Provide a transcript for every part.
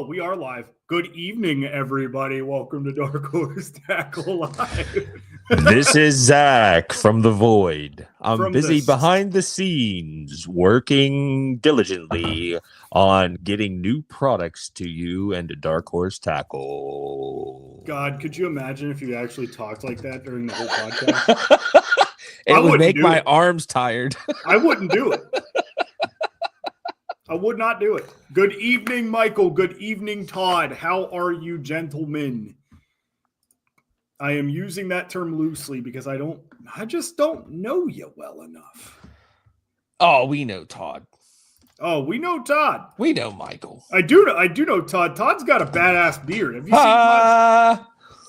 we are live. Good evening, everybody. Welcome to Dark Horse Tackle Live. This is Zach from the Void. I'm From busy the- behind the scenes, working diligently on getting new products to you and to Dark Horse Tackle. God, could you imagine if you actually talked like that during the whole podcast? It I would wouldn't make do my it. arms tired. I wouldn't do it. I would not do it. Good evening, Michael. Good evening, Todd. How are you, gentlemen? I am using that term loosely because I just don't know you well enough. Oh, we know Todd. Oh, we know Todd. We know Michael. I do know Todd. Todd's got a badass beard.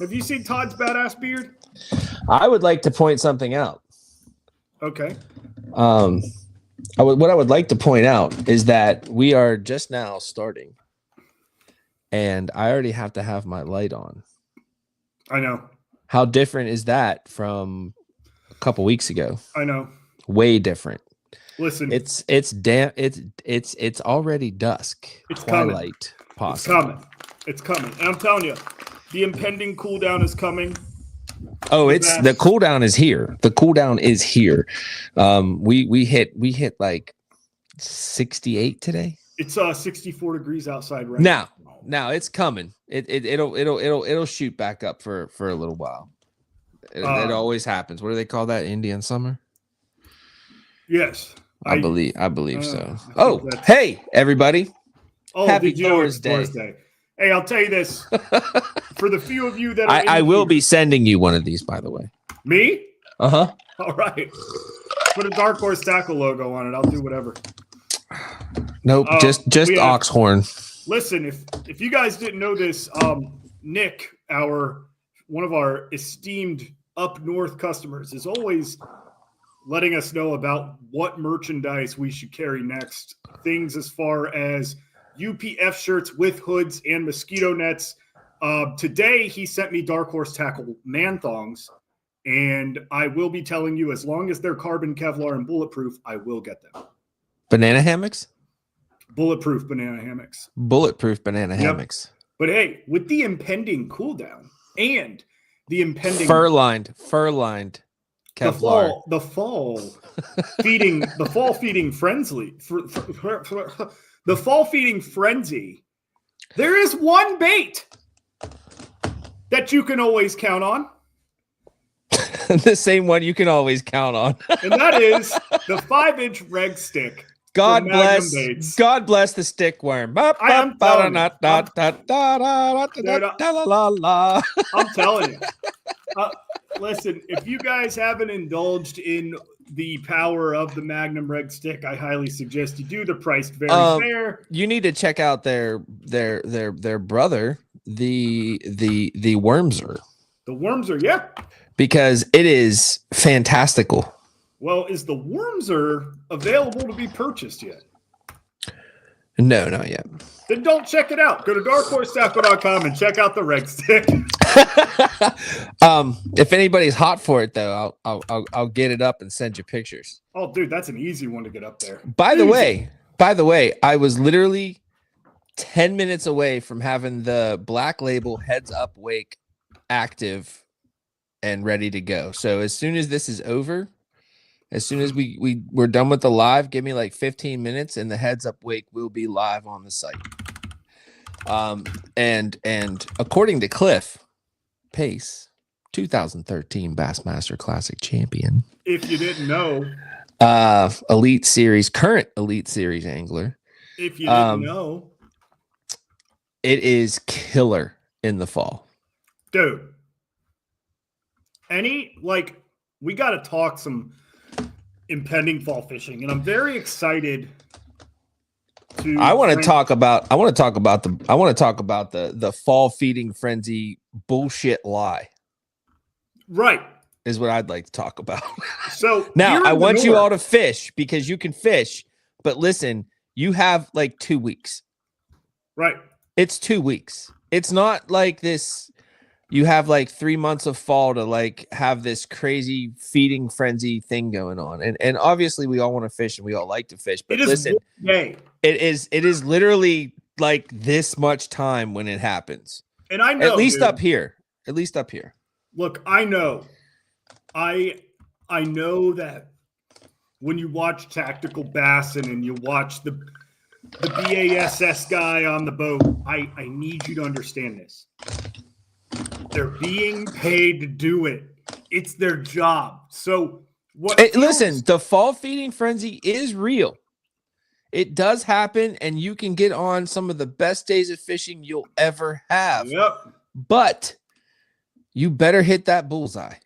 Have you seen Todd's badass beard? I would like to point something out. Okay. What I would like to point out is that we are just now starting, and I already have to have my light on. I know. How different is that from a couple weeks ago? I know. Way different. Listen, It's already dusk. It's coming. Twilight, possible. It's coming. And I'm telling you, the impending cooldown is coming. Oh, the cooldown is here. The cooldown is here. We hit like 68 today. It's 64 degrees outside right now. Now it's coming. It'll shoot back up for a little while. It always happens. What do they call that? Indian summer? Yes. I believe so. I Oh, think that's- hey everybody. Oh, Happy did you know it's Thursday. Hey, I'll tell you this. For the few of you that are I in will here- be sending you one of these, by the way. Me? Uh-huh. All right. Put a Dark Horse Tackle logo on it. I'll do whatever. Nope, just we have- Oxhorn. Listen, if you guys didn't know this, Nick, one of our esteemed up north customers, is always letting us know about what merchandise we should carry next. Things as far as UPF shirts with hoods and mosquito nets. Today, he sent me Dark Horse Tackle man thongs, and I will be telling you, as long as they're carbon, Kevlar, and bulletproof, I will get them. Banana hammocks? Bulletproof banana hammocks. Bulletproof banana Yep. hammocks. But hey, with the impending cooldown and the impending Fur lined Kevlar. the fall feeding frenzy, there is one bait that you can always count on, The same one you can always count on. and that is the 5-inch reg stick. God from Magnum bless. Baits. God bless the stick worm. I am telling you. La. I'm telling you. Listen, if you guys haven't indulged in the power of the Magnum Reg Stick, I highly suggest you do. They're priced very fair. You need to check out their brother, the Wormser, The Wormser, yeah. because it is fantastical. Well, is the Wormser available to be purchased yet? No, not yet. Then don't check it out. Go to darkhorsetackle.com and check out the Reg Stick. If anybody's hot for it though, I'll get it up and send you pictures. Oh, dude, that's an easy one to get up there. By the Easy. way, I was literally 10 minutes away from having the Black Label heads up wake active and ready to go. So as soon as this is over, as soon as we're done with the live, give me like 15 minutes and the heads up wake will be live on the site. And according to Cliff Pace, 2013 Bassmaster Classic champion, If you didn't know, current Elite Series angler. if you didn't know, It is killer in the fall. dude, we got to talk some impending fall fishing, and I'm very excited to. I want to talk about the fall feeding frenzy bullshit lie Right. is what I'd like to talk about. So Now, here I in the want you north- all to fish because you can fish, but listen, you have like 2 weeks. Right. It's 2 weeks. It's not like this. You have like 3 months of fall to like have this crazy feeding frenzy thing going on. And obviously we all want to fish and we all like to fish, but It is listen, one day. it is literally like this much time when it happens. And I know, At least dude, up here. At least up here. Look, I know. I know that when you watch Tactical Bassin and you watch the BASS guy on the boat, I need you to understand this. They're being paid to do it. It's their job. So what? Listen, the fall feeding frenzy is real. It does happen, and you can get on some of the best days of fishing you'll ever have. Yep. But you better hit that bullseye.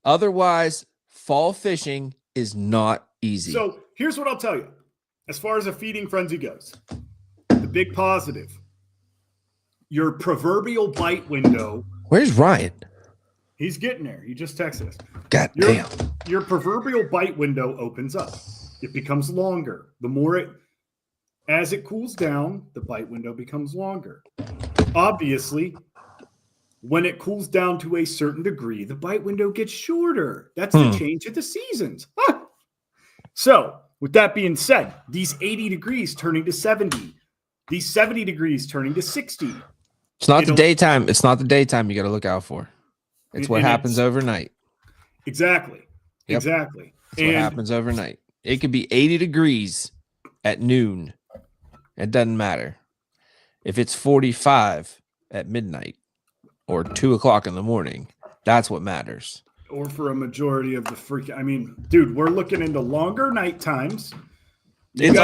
Otherwise, fall fishing is not easy. So here's what I'll tell you. As far as a feeding frenzy goes, the big positive, your proverbial bite window. Where's Ryan? He's getting there. He just texted us. God damn. Your proverbial bite window opens up. It becomes longer. As it cools down, the bite window becomes longer. Obviously, when it cools down to a certain degree, the bite window gets shorter. That's the change of the seasons. So, with that being said, these 80 degrees turning to 70, these 70 degrees turning to 60. It's not the daytime. It's not the daytime you got to look out for. It's what happens it's, overnight. Exactly. Yep. Exactly. It's what happens overnight. It could be 80 degrees at noon. It doesn't matter. If it's 45 at midnight or 2 o'clock in the morning, that's what matters. Or for a majority of the freaking, I mean, dude, we're looking into longer night times. It's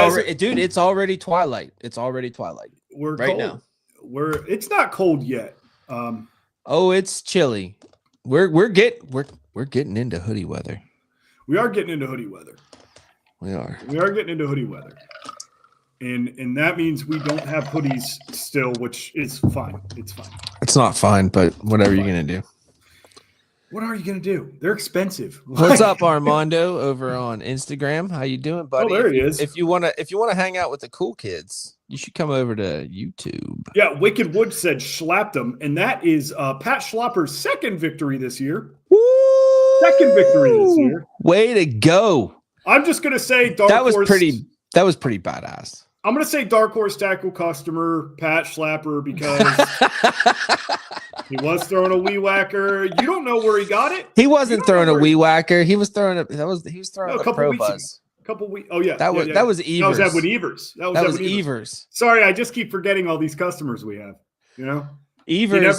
already twilight. It's already twilight. We're right cold. Now. It's not cold yet. It's chilly. We're getting into hoodie weather. We are getting into hoodie weather. We are getting into hoodie weather. And that means we don't have hoodies still, which is fine. It's fine. It's not fine, but whatever you're gonna do. What are you gonna do? They're expensive. What's up, Armando, over on Instagram? How you doing, buddy? Oh, there he is. If you wanna hang out with the cool kids, you should come over to YouTube. Yeah, Wicked Wood said schlapped him, and that is Pat Schlopper's second victory this year. Woo! Second victory this year. Way to go! I'm just gonna say That was pretty badass. I'm gonna say Dark Horse Tackle customer Pat Schlapper because he was throwing a weed whacker. You don't know where he got it. He wasn't throwing a weed whacker. He was throwing a couple pro weeks ago. Oh yeah, that was Evers. That was Edwin Evers. That was Evers. Sorry, I just keep forgetting all these customers we have. You know, Evers.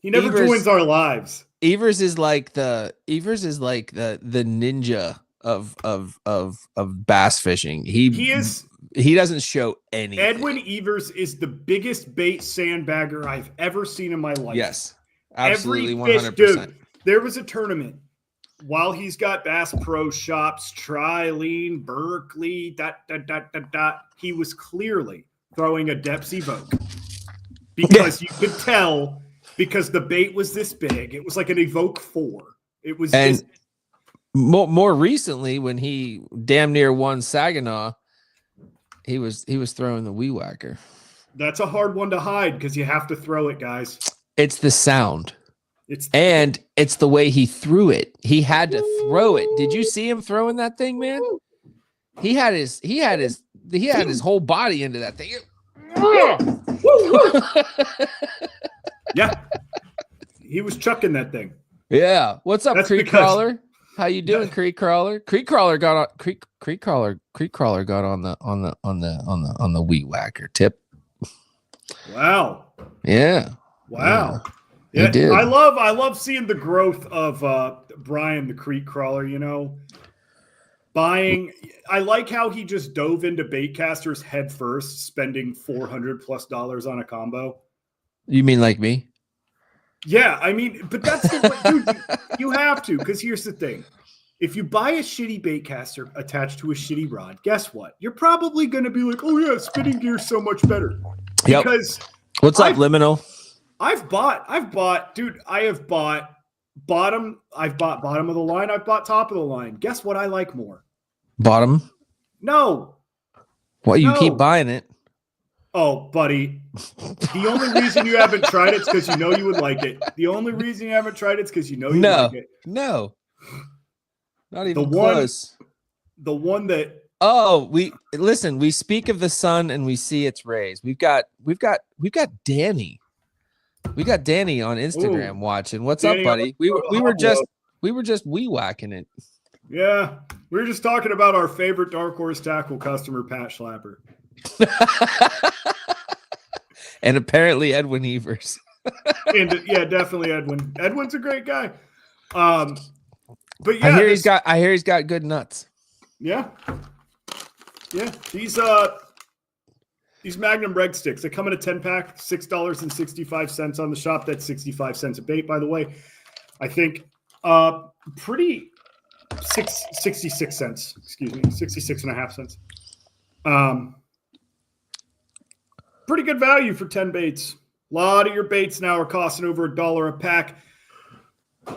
He never joins our lives. Evers is like the ninja of bass fishing. He doesn't show anything. Edwin Evers is the biggest bait sandbagger I've ever seen in my life. Yes, absolutely, 100%. Dude, there was a tournament while he's got Bass Pro Shops, Trilene, Berkeley, he was clearly throwing a depth evoke because you could tell because the bait was this big. It was like an Evoke 4. It was more recently when he damn near won Saginaw. He was throwing the wee whacker. That's a hard one to hide because you have to throw it, guys. It's the sound. It's the way he threw it. He had to throw it. Did you see him throwing that thing, man? He had his whole body into that thing. Yeah. He was chucking that thing. Yeah. What's up, Creek Crawler? How you doing, Creek Crawler? Creek Crawler got on the weed whacker tip. Wow. Yeah. Wow. Yeah, he did. I love seeing the growth of Brian the Creek Crawler, you know. I like how he just dove into baitcasters head first, spending $400+ on a combo. You mean like me? Yeah, I mean, but that's the way, dude, you have to, because here's the thing. If you buy a shitty baitcaster attached to a shitty rod, guess what? You're probably going to be like, oh yeah, spinning gear's so much better. Yep. Because what's up, Liminal? I've bought bottom of the line. I've bought top of the line. Guess what I like more? Bottom? No. Well, you keep buying it. Oh, buddy. The only reason you haven't tried it is because you know you would like it. The only reason you haven't tried it is because you know you like it. No. Not even close. The one that Oh, we listen. We speak of the sun and we see its rays. We've got Danny. We got Danny on Instagram Ooh, watching. What's Danny, up, buddy? We were just wee whacking it. Yeah, we were just talking about our favorite Dark Horse Tackle customer, Pat Schlapper. And apparently Edwin Evers. And yeah, definitely Edwin. Edwin's a great guy. But yeah, I hear he's got good nuts. Yeah. Yeah. These Magnum Reg Sticks, they come in a 10-pack, $6.65 on the shop. That's 65 cents a bait, by the way. I think 66 cents, 66 and a half cents. Pretty good value for 10 baits. A lot of your baits now are costing over $1 a pack.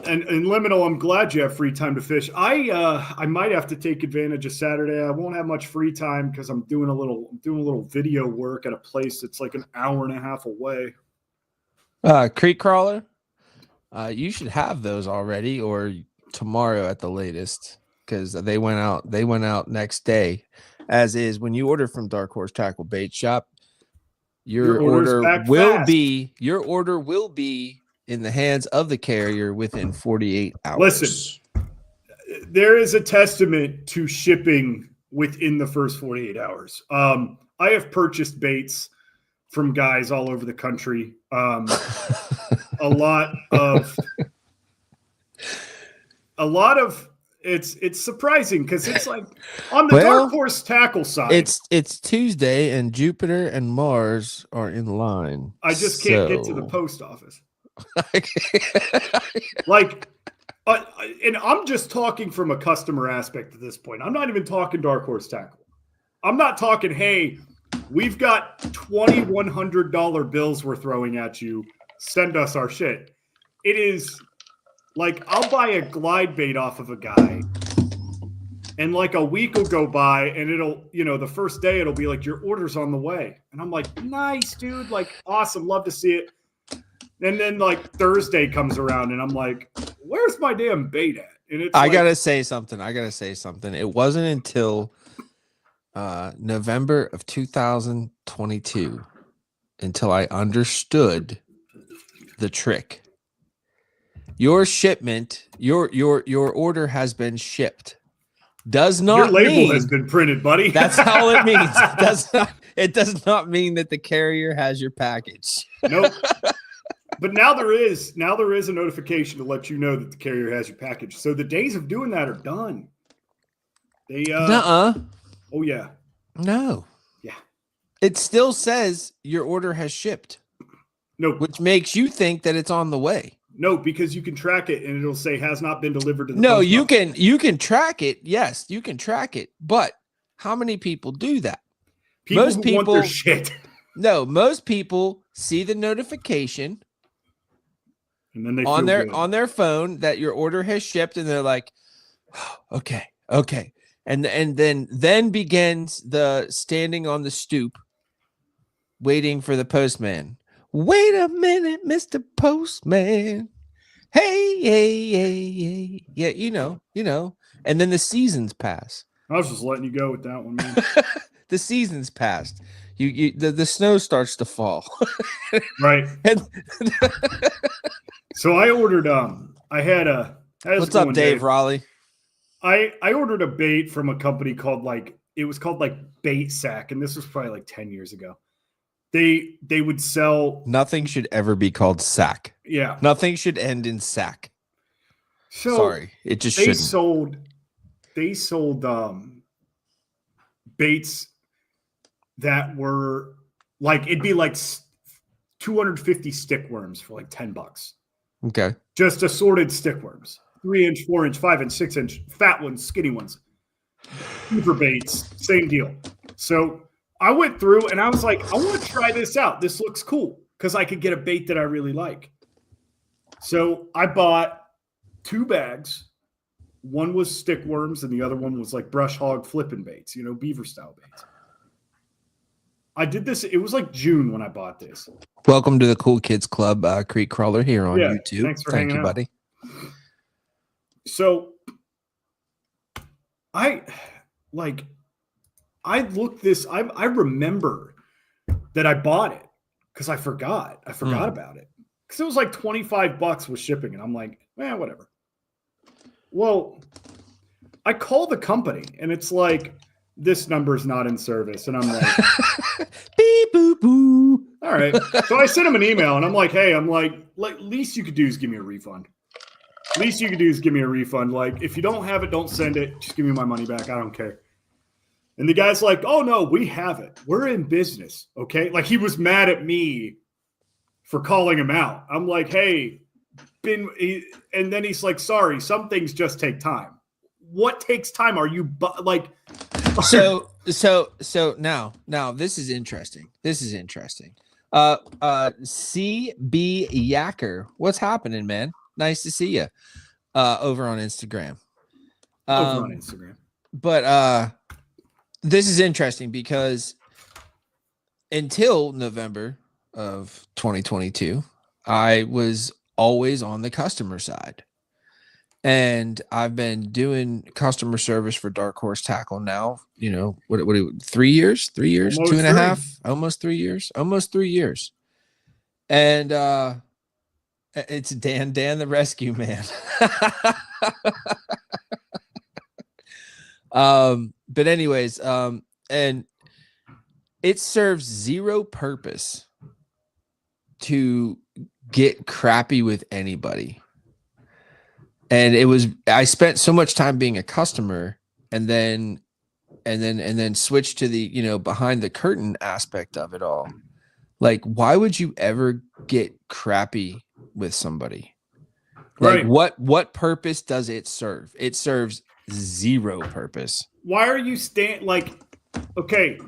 And Liminal, I'm glad you have free time to fish. I might have to take advantage of Saturday. I won't have much free time because I'm doing a little video work at a place that's like an hour and a half away. Creek Crawler, you should have those already or tomorrow at the latest because they went out next day. As is when you order from Dark Horse Tackle Bait Shop, your order will be in the hands of the carrier within 48 hours. Listen, there is a testament to shipping within the first 48 hours. I have purchased baits from guys all over the country. A lot of it's surprising because it's like on the Dark Horse Tackle side. It's Tuesday and Jupiter and Mars are in line. I just can't get to the post office. And I'm just talking from a customer aspect at this point. I'm not even talking Dark Horse Tackle. I'm not talking, hey, we've got $2,100 bills we're throwing at you. Send us our shit. It is like I'll buy a glide bait off of a guy, and like a week will go by, and it'll, the first day it'll be like, your order's on the way. And I'm like, nice, dude. Like, awesome. Love to see it. And then like Thursday comes around and I'm like, where's my damn bait at? And it's I gotta say something. It wasn't until November of 2022 until I understood the trick. Your shipment, your order has been shipped. Does not your label mean, has been printed, buddy. That's all it means. It does not mean that the carrier has your package. Nope. But now there is a notification to let you know that the carrier has your package. So the days of doing that are done. They Oh yeah. No. Yeah. It still says your order has shipped. No. Which makes you think that it's on the way. No, because you can track it and it'll say has not been delivered to the No, post you office. you can track it. Yes, you can track it. But how many people do that? Most people want their shit. No, most people see the notification and then they on their phone that your order has shipped, and they're like, oh, okay. And then begins the standing on the stoop waiting for the postman. Wait a minute, Mr. Postman. Hey. Yeah, you know. And then the seasons pass. I was just letting you go with that one, man. The seasons passed. The snow starts to fall. Right. So I ordered What's up, Dave Raleigh? I ordered a bait from a company called Bait Sack, and this was probably like 10 years ago. They would sell. Nothing should ever be called sack. Yeah. Nothing should end in sack. So sorry, it just shouldn't. They sold baits that were like, it'd be like 250 stick worms for like $10. Okay. Just assorted stick worms. 3-inch, 4-inch, 5-inch, 6-inch, fat ones, skinny ones. Beaver baits, same deal. So I went through and I was like, I want to try this out. This looks cool because I could get a bait that I really like. So I bought 2 bags. One was stick worms and the other one was like brush hog flipping baits, beaver style baits. I did this. It was like June when I bought this. Welcome to the Cool Kids Club, Creek Crawler here on YouTube. Thanks for hanging out, buddy. So I I remember that I bought it because I forgot. I forgot about it because it was like $25 with shipping, and I'm like, whatever. Well, I call the company, and it's like, this number's not in service, and I'm like, beep boop boo. All right. So I sent him an email, and I'm like, hey, least you could do is give me a refund. Least you could do is give me a refund. Like, if you don't have it, don't send it. Just give me my money back. I don't care. And the guy's like, oh, no, we have it. We're in business, okay? Like, he was mad at me for calling him out. I'm like, hey, and then he's like, sorry, some things just take time. What takes time? Are you like? So now this is interesting. CB Yacker, what's happening, man? Nice to see you over on Instagram. But this is interesting because until November of 2022, I was always on the customer side. And I've been doing customer service for Dark Horse Tackle now, what 3 years, almost 2.5, almost 3 years, almost 3 years. And it's Dan the Rescue Man. But anyways, and it serves zero purpose to get crappy with anybody. And I spent so much time being a customer and then switched to the, behind the curtain aspect of it all. Like, why would you ever get crappy with somebody? Like, right. What purpose does it serve? It serves zero purpose. Why are you okay,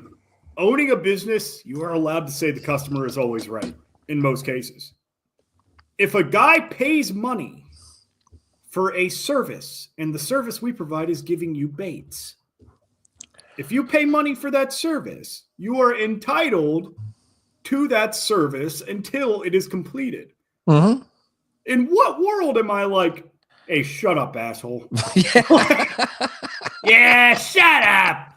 owning a business, you are allowed to say the customer is always right in most cases. If a guy pays money for a service, and the service we provide is giving you baits, if you pay money for that service, you are entitled to that service until it is completed. Mm-hmm. In what world am I like, hey, shut up, asshole? Yeah, shut up.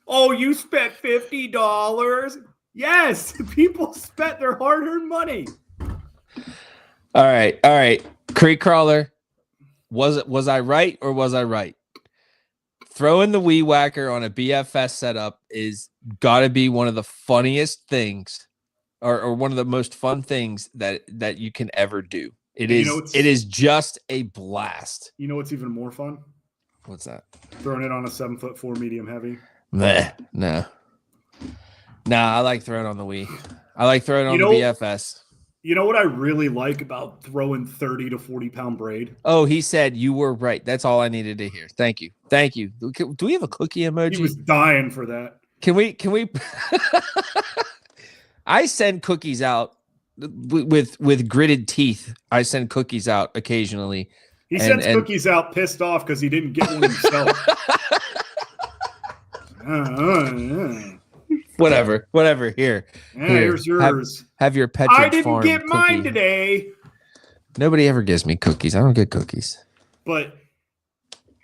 Oh, you spent $50? Yes, people spent their hard-earned money. All right. Creek Crawler, was I right or was I right? Throwing the Weed Whacker on a BFS setup is got to be one of the funniest things, or one of the most fun things that you can ever do. It is just a blast. You know what's even more fun? What's that? Throwing it on a 7'4" medium heavy. No, I like throwing on the Wii. I like throwing on the BFS. You know what I really like about throwing 30 to 40 pound braid? Oh, he said you were right. That's all I needed to hear. Thank you. Do we have a cookie emoji? He was dying for that. Can we? I send cookies out with gritted teeth. I send cookies out occasionally. He sends cookies out pissed off because he didn't get one himself. Whatever. Here. Here's yours. Have your pet. I didn't get mine today. Nobody ever gives me cookies. I don't get cookies. But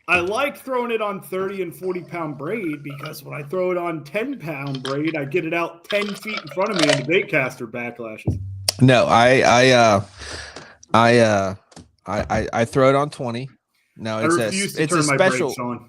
I like throwing it on 30 and 40 pound braid because when I throw it on 10 pound braid, I get it out 10 feet in front of me and the bait caster backlashes. No, I throw it on 20. No, it's a special.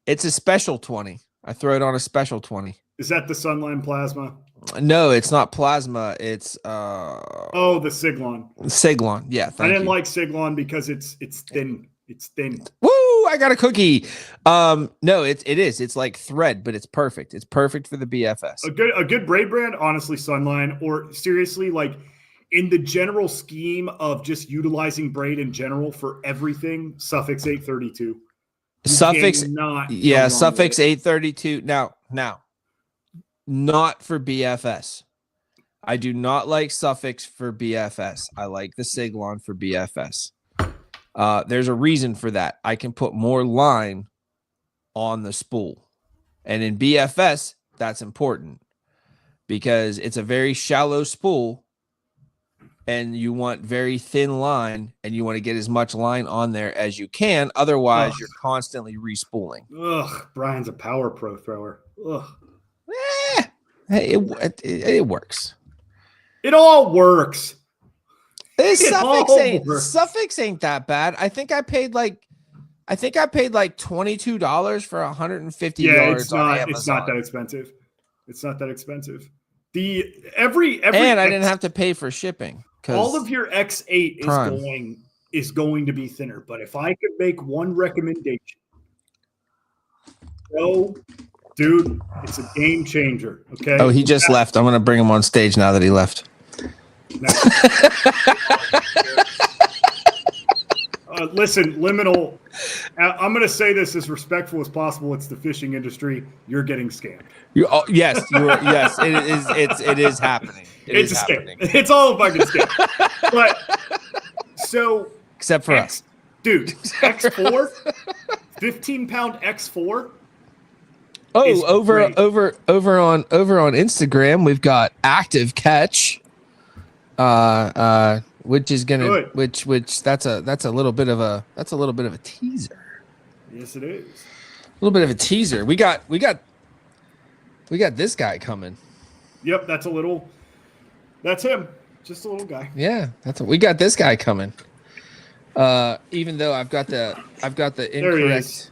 It's a special 20. I throw it on a special 20. Is that the Sunline Plasma? No, it's not Plasma. It's the Siglon. Siglon, yeah. I didn't like Siglon because it's thin. It's thin. Woo! I got a cookie. No, it is. It's like thread, but it's perfect. It's perfect for the BFS. A good braid brand, honestly, Sunline, or seriously, like in the general scheme of just utilizing braid in general for everything, Suffix 832. Suffix 832. Now, not for BFS. I do not like Suffix for BFS. I like the Siglon for BFS. There's a reason for that. I can put more line on the spool. And in BFS, that's important because it's a very shallow spool and you want very thin line and you want to get as much line on there as you can. Otherwise, you're constantly respooling. Ugh, Brian's a power pro thrower. Ugh. Hey, it works. It all works. It all works. Suffix ain't that bad. I think I paid like $22 for 150 yards on Amazon. It's not that expensive. It's not that expensive. Every and I didn't have to pay for shipping. All of your X8 is going to be thinner. But if I could make one recommendation, dude, it's a game changer. Okay. Oh, he just left. I'm gonna bring him on stage now that he left. Listen, Liminal, I'm going to say this as respectful as possible. It's the fishing industry. You're getting scammed. Yes, it is happening. It's a scam. It's all a fucking scam. But so except for us. Dude, X4, 15-pound X4. Oh, over on Instagram, we've got Active Catch. Which is gonna which that's a little bit of a teaser. Yes, it is. A little bit of a teaser. We got this guy coming. Yep, that's him. Just a little guy. Yeah, we got this guy coming. Even though I've got the incorrect.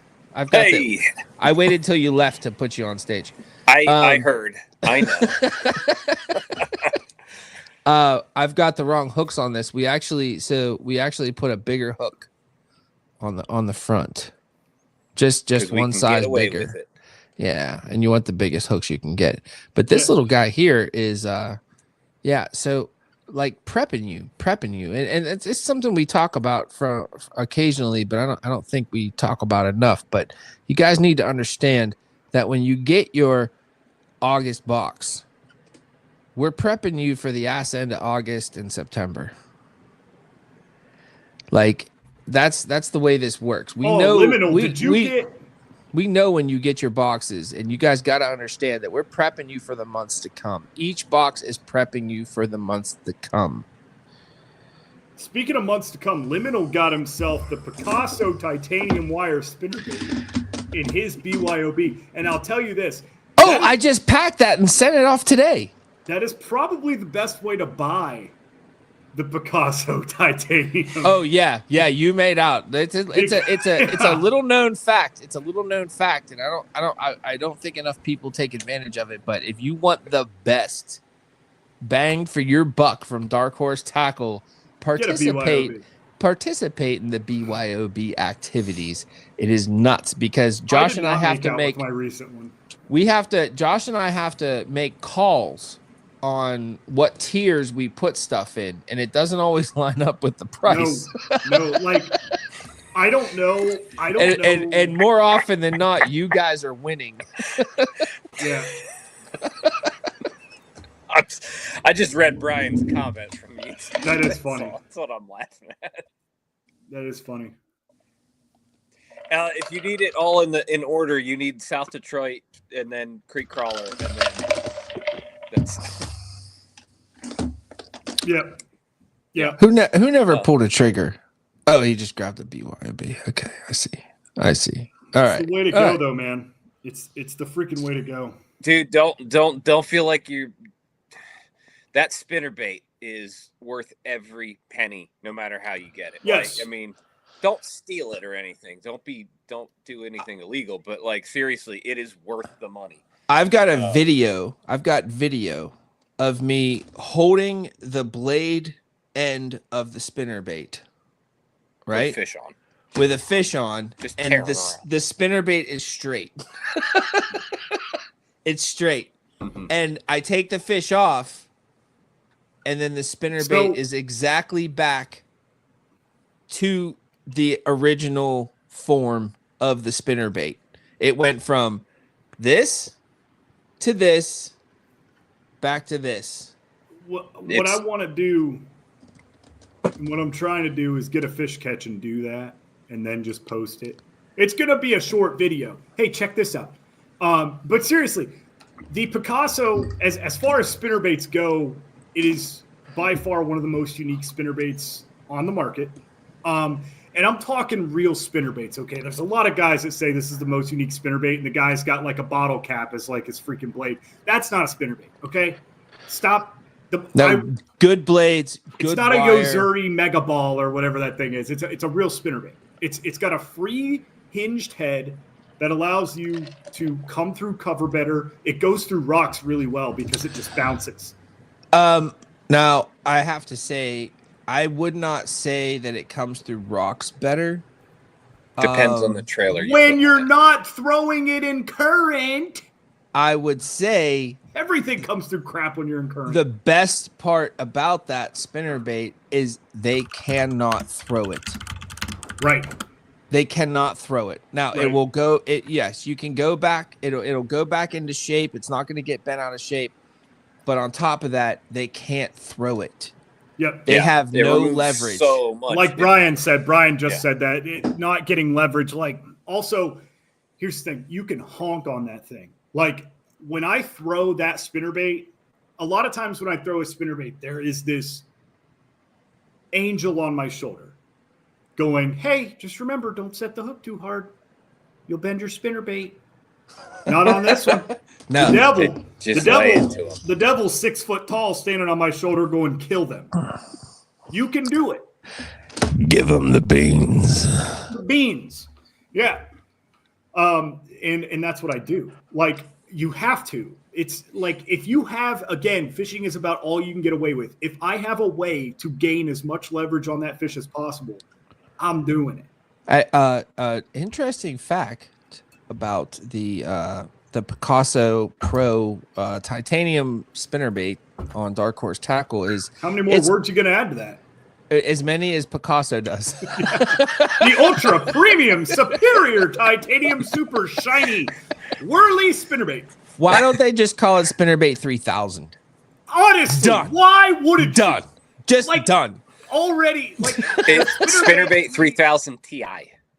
I waited till you left to put you on stage. I heard. I know. I've got the wrong hooks on this. We actually put a bigger hook on the front, just one size bigger. Yeah, and you want the biggest hooks you can get. But this little guy here is, so like prepping you, and it's something we talk about for occasionally, but I don't think we talk about enough. But you guys need to understand that when you get your August box, we're prepping you for the ass end of August and September. Like that's the way this works. We know. Liminal, we know when you get your boxes, and you guys got to understand that we're prepping you for the months to come. Each box is prepping you for the months to come. Speaking of months to come, Liminal got himself the Picasso titanium wire spinnerbait in his BYOB, and I'll tell you this. I just packed that and sent it off today. That is probably the best way to buy the Picasso titanium. Oh yeah, you made out. It's a little known fact. It's a little known fact, and I don't think enough people take advantage of it. But if you want the best bang for your buck from Dark Horse Tackle, participate in the BYOB activities. It is nuts because Josh and I have to make my recent one. Josh and I have to make calls on what tiers we put stuff in, and it doesn't always line up with the price. No, like I don't know. And more often than not, you guys are winning. Yeah. I just read Brian's comment from YouTube. That is funny. That's what I'm laughing at. That is funny. If you need it all in order, you need South Detroit and then Creek Crawler, and then that's. Yeah. Who never pulled a trigger? Oh, he just grabbed the BYOB. Okay, I see. All right. It's the way to go, though, man. It's the freaking way to go, dude. Don't feel like you. That spinnerbait is worth every penny, no matter how you get it. Yes. Like, I mean, don't steal it or anything. Don't do anything illegal. But like seriously, it is worth the money. I've got a video. I've got video of me holding the blade end of the spinnerbait, right? With a fish on, just and the spinnerbait is straight. It's straight, and I take the fish off, and then the spinnerbait is exactly back to the original form of the spinnerbait. It went from this to this, back to this. What I want to do, what I'm trying to do is get a fish catch and do that, and then just post it. It's going to be a short video. Hey, check this out. But seriously, the Picasso, as far as spinnerbaits go, it is by far one of the most unique spinnerbaits on the market. And and I'm talking real spinnerbaits, okay? There's a lot of guys that say this is the most unique spinnerbait, and the guy's got like a bottle cap as like his freaking blade. That's not a spinnerbait, okay? Stop. Good blades. It's good not wire. a Yozuri Mega Ball or whatever that thing is. It's a real spinnerbait. It's got a free hinged head that allows you to come through cover better. It goes through rocks really well because it just bounces. Now, I have to say, I would not say that it comes through rocks better. Depends on the trailer. When you're not throwing it in current, I would say everything comes through crap when you're in current. the best part about that spinnerbait is they cannot throw it. Right. They cannot throw it. Now Right. it will go. Yes, you can go back. It'll go back into shape. It's not going to get bent out of shape. But on top of that, they can't throw it. Yep. They have It no removes leverage. So much. Like Brian said, Brian just said that not getting leverage. Like, also, here's the thing: you can honk on that thing. Like when I throw that spinnerbait, a lot of times when I throw a spinnerbait, there is this angel on my shoulder going, "Hey, just remember, don't set the hook too hard. You'll bend your spinnerbait." Not on this one. No. The devil. Just the lay devil. into 'em. The devil's 6 foot tall, standing on my shoulder, going, "Kill them." You can do it. Give them the beans. Beans. Yeah. And that's what I do. Like, you have to. It's like, if you have, again, fishing is about all you can get away with. If I have a way to gain as much leverage on that fish as possible, I'm doing it. Interesting fact about the Picasso Pro titanium spinnerbait on Dark Horse Tackle is How many more words you going to add to that? as many as Picasso does. The ultra premium superior titanium super shiny whirly spinnerbait. Why don't they just call it spinnerbait 3000? Honestly, Done. why would it Done. Just Like- done. already like Spinnerbait 3000 Ti.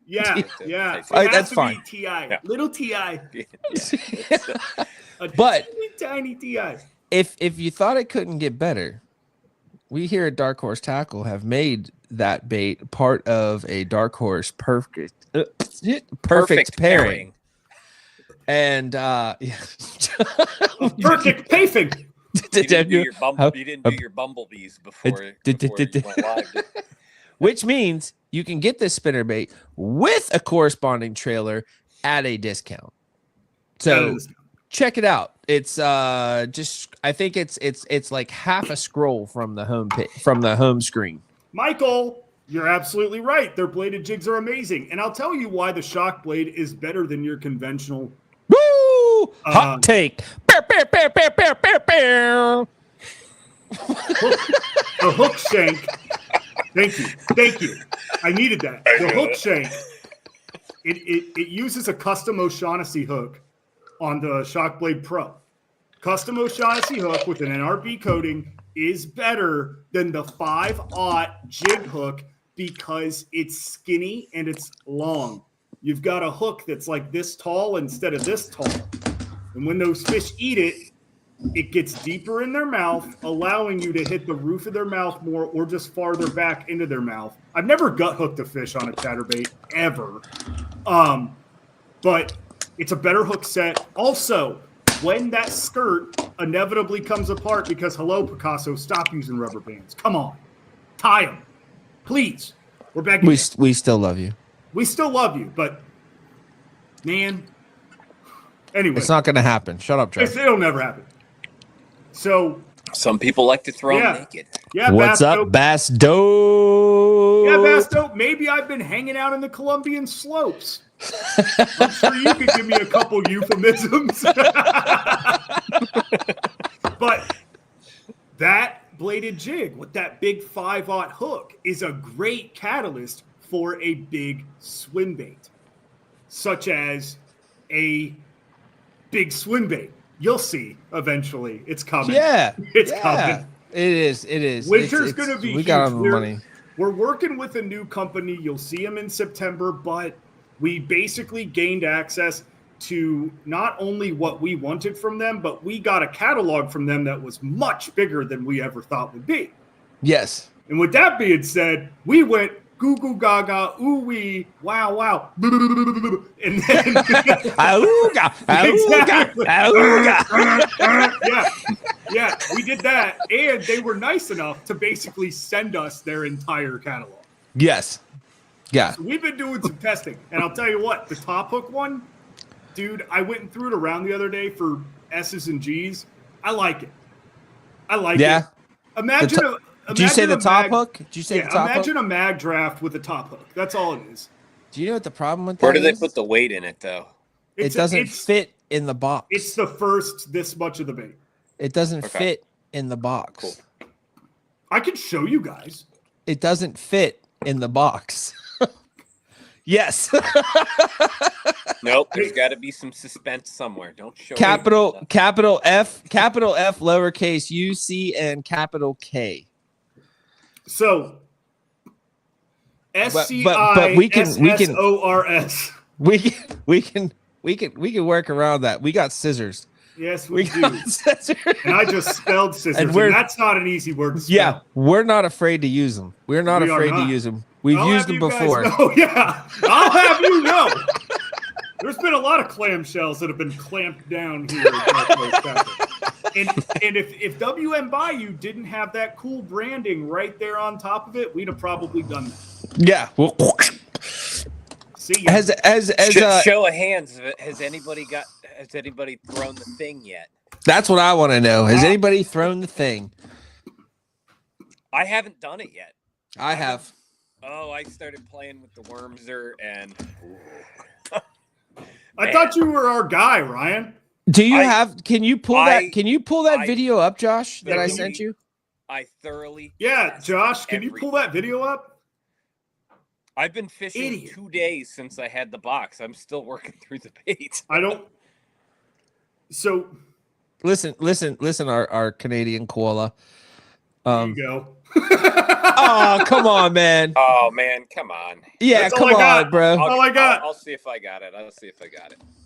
Yeah, yeah. It All right, has that's to fine. be TI. Yeah. Little TI. A But- tiny TI. If you thought it couldn't get better, we here at Dark Horse Tackle have made that bait part of a Dark Horse perfect pairing. And A perfect paving. You didn't do your bumblebees before you went live. Which means you can get this spinnerbait with a corresponding trailer at a discount. So check it out. It's just, I think it's like half a scroll from the home screen. Michael, you're absolutely right. Their bladed jigs are amazing. And I'll tell you why the shock blade is better than your conventional. Woo! Hot take. Bear, bear, bear, bear, bear, bear, bear. The hook shank. Thank you. I needed that. The hook shank. It uses a custom O'Shaughnessy hook on the Shockblade Pro. Custom O'Shaughnessy hook with an NRB coating is better than the 5/0 jig hook because it's skinny and it's long. You've got a hook that's like this tall instead of this tall. And when those fish eat it, it gets deeper in their mouth, allowing you to hit the roof of their mouth more or just farther back into their mouth. I've never gut hooked a fish on a chatterbait ever. But it's a better hook set. Also, when that skirt inevitably comes apart because, hello, Picasso, stop using rubber bands. Come on. Tie them. Please. We're back. We still love you. We still love you, but, man. Anyway. It's not going to happen. Shut up, Joe. It'll never happen. So, Some people like to throw them naked. yeah, What's Bass up, Dope. Bass Dope? Yeah, Bass Dope. Maybe I've been hanging out in the Colombian slopes. I'm sure you could give me a couple euphemisms. But that bladed jig with that big 5/0 hook is a great catalyst for a big swim bait, such as a big swim bait. You'll see eventually. It's coming. Yeah. It's yeah. coming. It is. It is. Winter's It's- going to be We got huge. on the money. We're working with a new company. You'll see them in September, but we basically gained access to not only what we wanted from them, but we got a catalog from them that was much bigger than we ever thought would be. Yes. And with that being said, we went goo goo gaga, ooh wee, wow wow, and then Auga, auga, auga. yeah, we did that, and they were nice enough to basically send us their entire catalog. Yes. Yeah. So we've been doing some testing, and I'll tell you what, the top hook one, dude, I went and threw it around the other day for S's and G's. I like it. I like it. Imagine Did you say the top hook? Did you say yeah, the top imagine hook? a mag draft with a top hook. That's all it is. Do you know what the problem with that Where do they is? put the weight in it, though? It doesn't fit in the box. It's the first this much of the bait. It doesn't fit in the box. Cool. I can show you guys. It doesn't fit in the box. Yes. Nope. There's got to be some suspense somewhere. Don't show capital F, lowercase U, C, and capital K. So but we can SSORS. we can work around that. We got scissors. Yes, we do. got scissors. And I just spelled scissors, and that's not an easy word to spell. Yeah, we're not afraid to use them. We're not afraid to use them. We've used them before. Oh yeah, I'll have you know. There's been a lot of clamshells that have been clamped down here. And if WM Bayou didn't have that cool branding right there on top of it, we'd have probably done that. Yeah. Well, see ya. Show of hands. Has anybody thrown the thing yet? That's what I want to know. Has anybody thrown the thing? I haven't done it yet. I have. Oh, I started playing with the Wormser and. I thought you were our guy, Ryan. Do you have? Can you pull that? Can you pull that video up, Josh? That I sent you. I thoroughly. Yeah, Josh, can you pull that video up? I've been fishing 2 days since I had the box. I'm still working through the bait. I don't. So. Listen, our Canadian koala. There you go. Oh, come on, man. Oh, man, come on. Yeah, That's come on, bro. All I got. I'll see if I got it.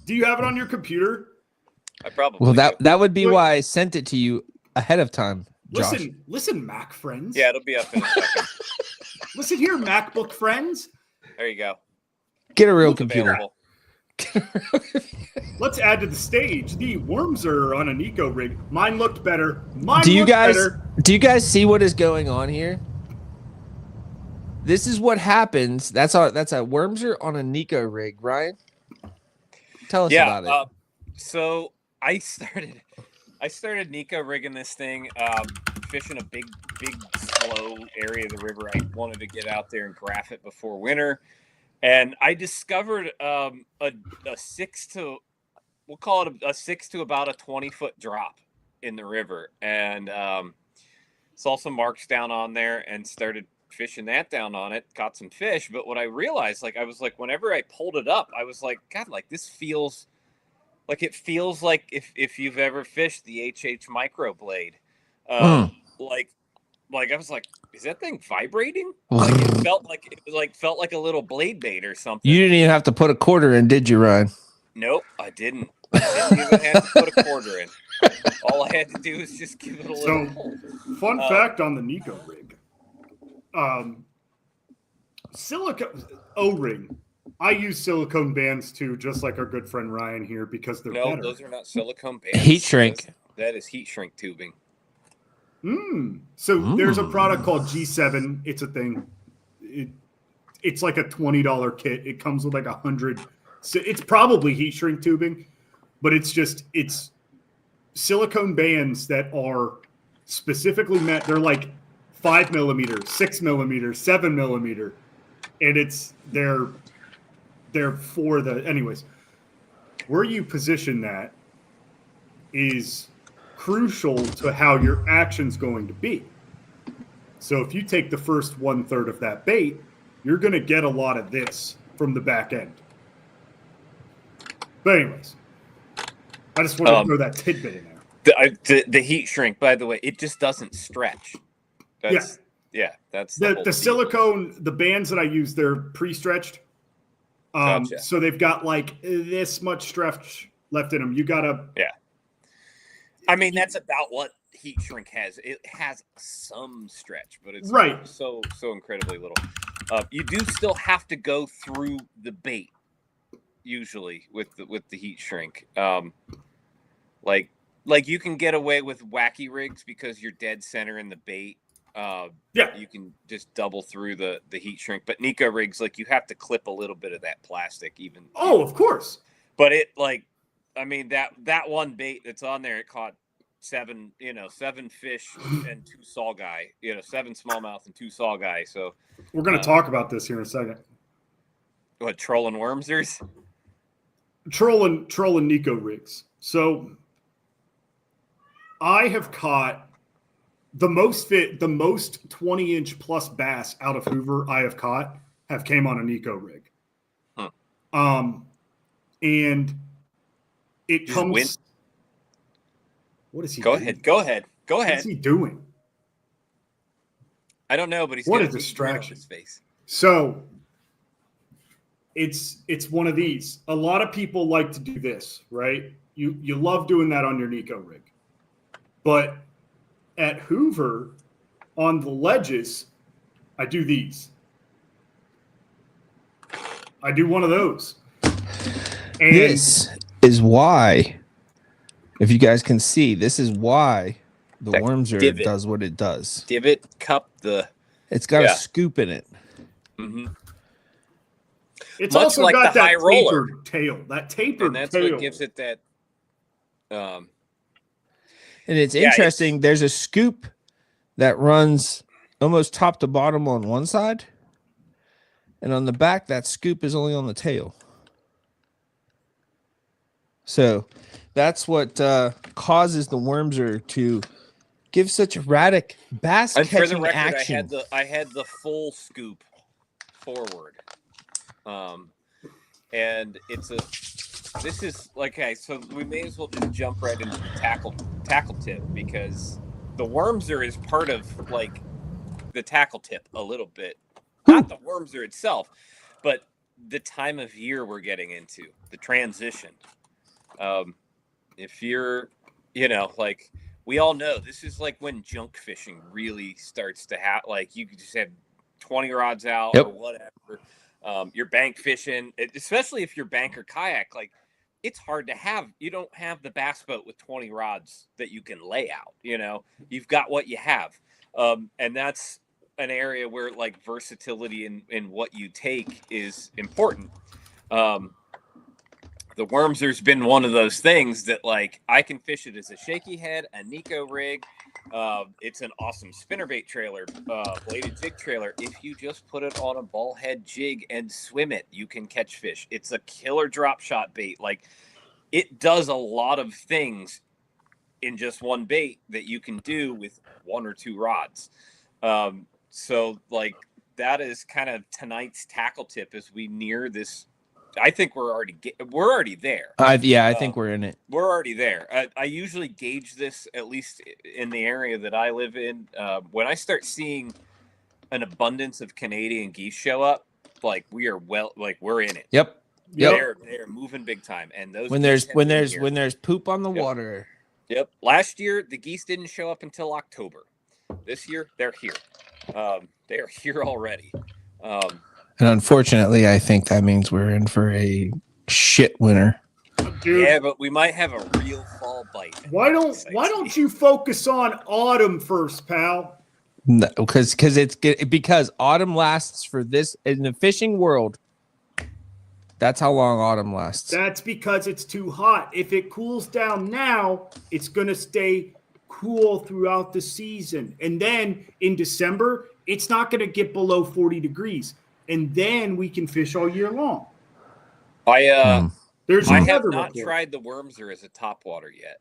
Do you have it on your computer? I probably Well, do. that would be why I sent it to you ahead of time, Josh. Listen, Mac friends. Yeah, it'll be up in a second. Listen here, MacBook friends. There you go. Get a real computer. Available. Let's add to the stage. The worms are on an eco rig. Mine looked better. Do you guys see what is going on here? This is what happens. That's a Wormser on a Nico rig, Ryan. Tell us about it. So I started Nico rigging this thing, fishing a big slow area of the river. I wanted to get out there and graph it before winter. And I discovered a 6 to, we'll call it a 6 to about a 20-foot drop in the river, and saw some marks down on there and started fishing that down on it. Caught some fish, but what I realized, whenever I pulled it up, I was like, God, this feels like if you've ever fished the HH microblade, I was like, is that thing vibrating? It felt like a little blade bait or something. You didn't even have to put a quarter in, did you, Ryan? Nope, I didn't. I didn't even have to put a quarter in. All I had to do was just give it a little pull. Fun fact on the Nico rig. Silicone O-ring. I use silicone bands too, just like our good friend Ryan here, because they're better. No, those are not silicone bands. Heat shrink. That is heat shrink tubing. So there's a product called G7. It's a thing. It's like a $20 kit. It comes with like 100. So it's probably heat shrink tubing, but it's silicone bands that are specifically meant. They're like 5 millimeter, 6 millimeter, 7 millimeter, and they're for the. Anyways, where you position that is crucial to how your action's going to be. So if you take the first 1/3 of that bait, you're going to get a lot of this from the back end. But anyways, I just want to throw that tidbit in there. The heat shrink, by the way, it just doesn't stretch. That's the silicone. The bands that I use, they're pre-stretched. Gotcha. So they've got like this much stretch left in them. You gotta. Yeah. I mean, that's about what heat shrink has. It has some stretch, but it's right. So incredibly little. You do still have to go through the bait usually with the heat shrink. Like you can get away with wacky rigs because you're dead center in the bait. You can just double through the heat shrink, but Nico rigs, like, you have to clip a little bit of that plastic even. Of course. But it, like, I mean, that one bait that's on there, it caught 7 fish and 2 saw guy, 7 smallmouth and 2 saw guy. So we're going to talk about this here in a second. What, trolling wormsers? Trolling Nico rigs. So I have caught the most 20-inch plus bass out of Hoover I have caught came on a Nico rig. And it comes. What is he doing? Go ahead. What is he doing? I don't know, but he's what got a distraction. His face. So it's one of these. A lot of people like to do this, right? You love doing that on your Nico rig. But at Hoover, on the ledges, I do these. I do one of those. And this is why, if you guys can see, this is why the Wormser does what it does. Divot cup it's got a scoop in it. Mm-hmm. It's much also like got the that high roller tapered tail. That tapered and that's tail. what gives it that. And it's interesting. There's a scoop that runs almost top to bottom on one side, and on the back, that scoop is only on the tail. So that's what causes the Wormser to give such erratic bass catching for the record, action. I had the full scoop forward, and this is like, okay, so we may as well just jump right into the tackle tip, because the Wormser is part of, like, the tackle tip a little bit. Not the Wormser itself, but the time of year we're getting into, the transition. If you're, like, we all know this is like when junk fishing really starts to have, like, you just have 20 rods out or whatever. You're bank fishing, especially if you're bank or kayak, like, it's hard to have. You don't have the bass boat with 20 rods that you can lay out. You've got what you have. And that's an area where, like, versatility in what you take is important. The Wormser's been one of those things that, like, I can fish it as a shaky head, a Nico rig. It's an awesome spinnerbait trailer, bladed jig trailer. If you just put it on a ball head jig and swim it, you can catch fish. It's a killer drop shot bait. Like, it does a lot of things in just one bait that you can do with 1 or 2 rods. So, like, that is kind of tonight's tackle tip as we near this. I think we're already there. I think we're in it. We're already there. I usually gauge this, at least in the area that I live in, when I start seeing an abundance of Canadian geese show up. Like, we're in it. Yep. They're moving big time. And those when there's poop on the water. Yep. Last year the geese didn't show up until October. This year they're here. They are here already. And unfortunately, I think that means we're in for a shit winter. Dude, yeah, but we might have a real fall bite. Why don't you focus on autumn first, pal? No, because autumn lasts for this in the fishing world. That's how long autumn lasts. That's because it's too hot. If it cools down now, it's going to stay cool throughout the season. And then in December, it's not going to get below 40 degrees. And then we can fish all year long. I have report. not tried the Wormser as a topwater yet.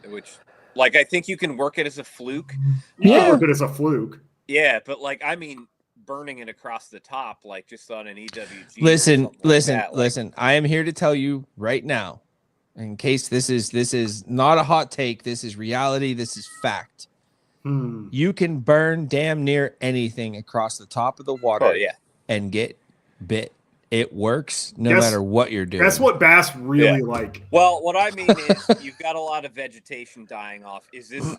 Which, like, I think you can work it as a fluke. You can work it as a fluke. Yeah, but, like, I mean, burning it across the top, like, just on an EWG. Listen. I am here to tell you right now, in case this is not a hot take, this is reality, this is fact. You can burn damn near anything across the top of the water and get bit. It works no matter what you're doing. That's what bass really like. Well, what I mean is you've got a lot of vegetation dying off. Is the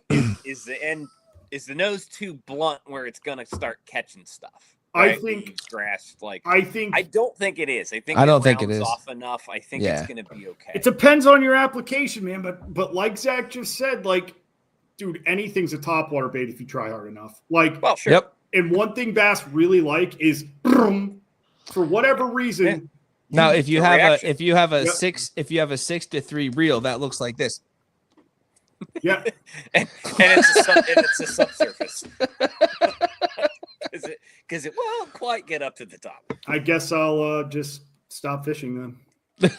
nose too blunt where it's going to start catching stuff? I right? think Use grass. Like I think I don't think it is. I think I the don't think it ground's is. off enough. I think Yeah. it's going to be okay. it depends on your application, man. But like Zach just said, like, dude, anything's a topwater bait if you try hard enough. Like, Well, sure. Yep. and one thing bass really like is for whatever reason. Now, if you the have reaction. a 6 to 3 reel, that looks like this. Yeah, and it's a subsurface. Because it won't quite get up to the top. I guess I'll just stop fishing then.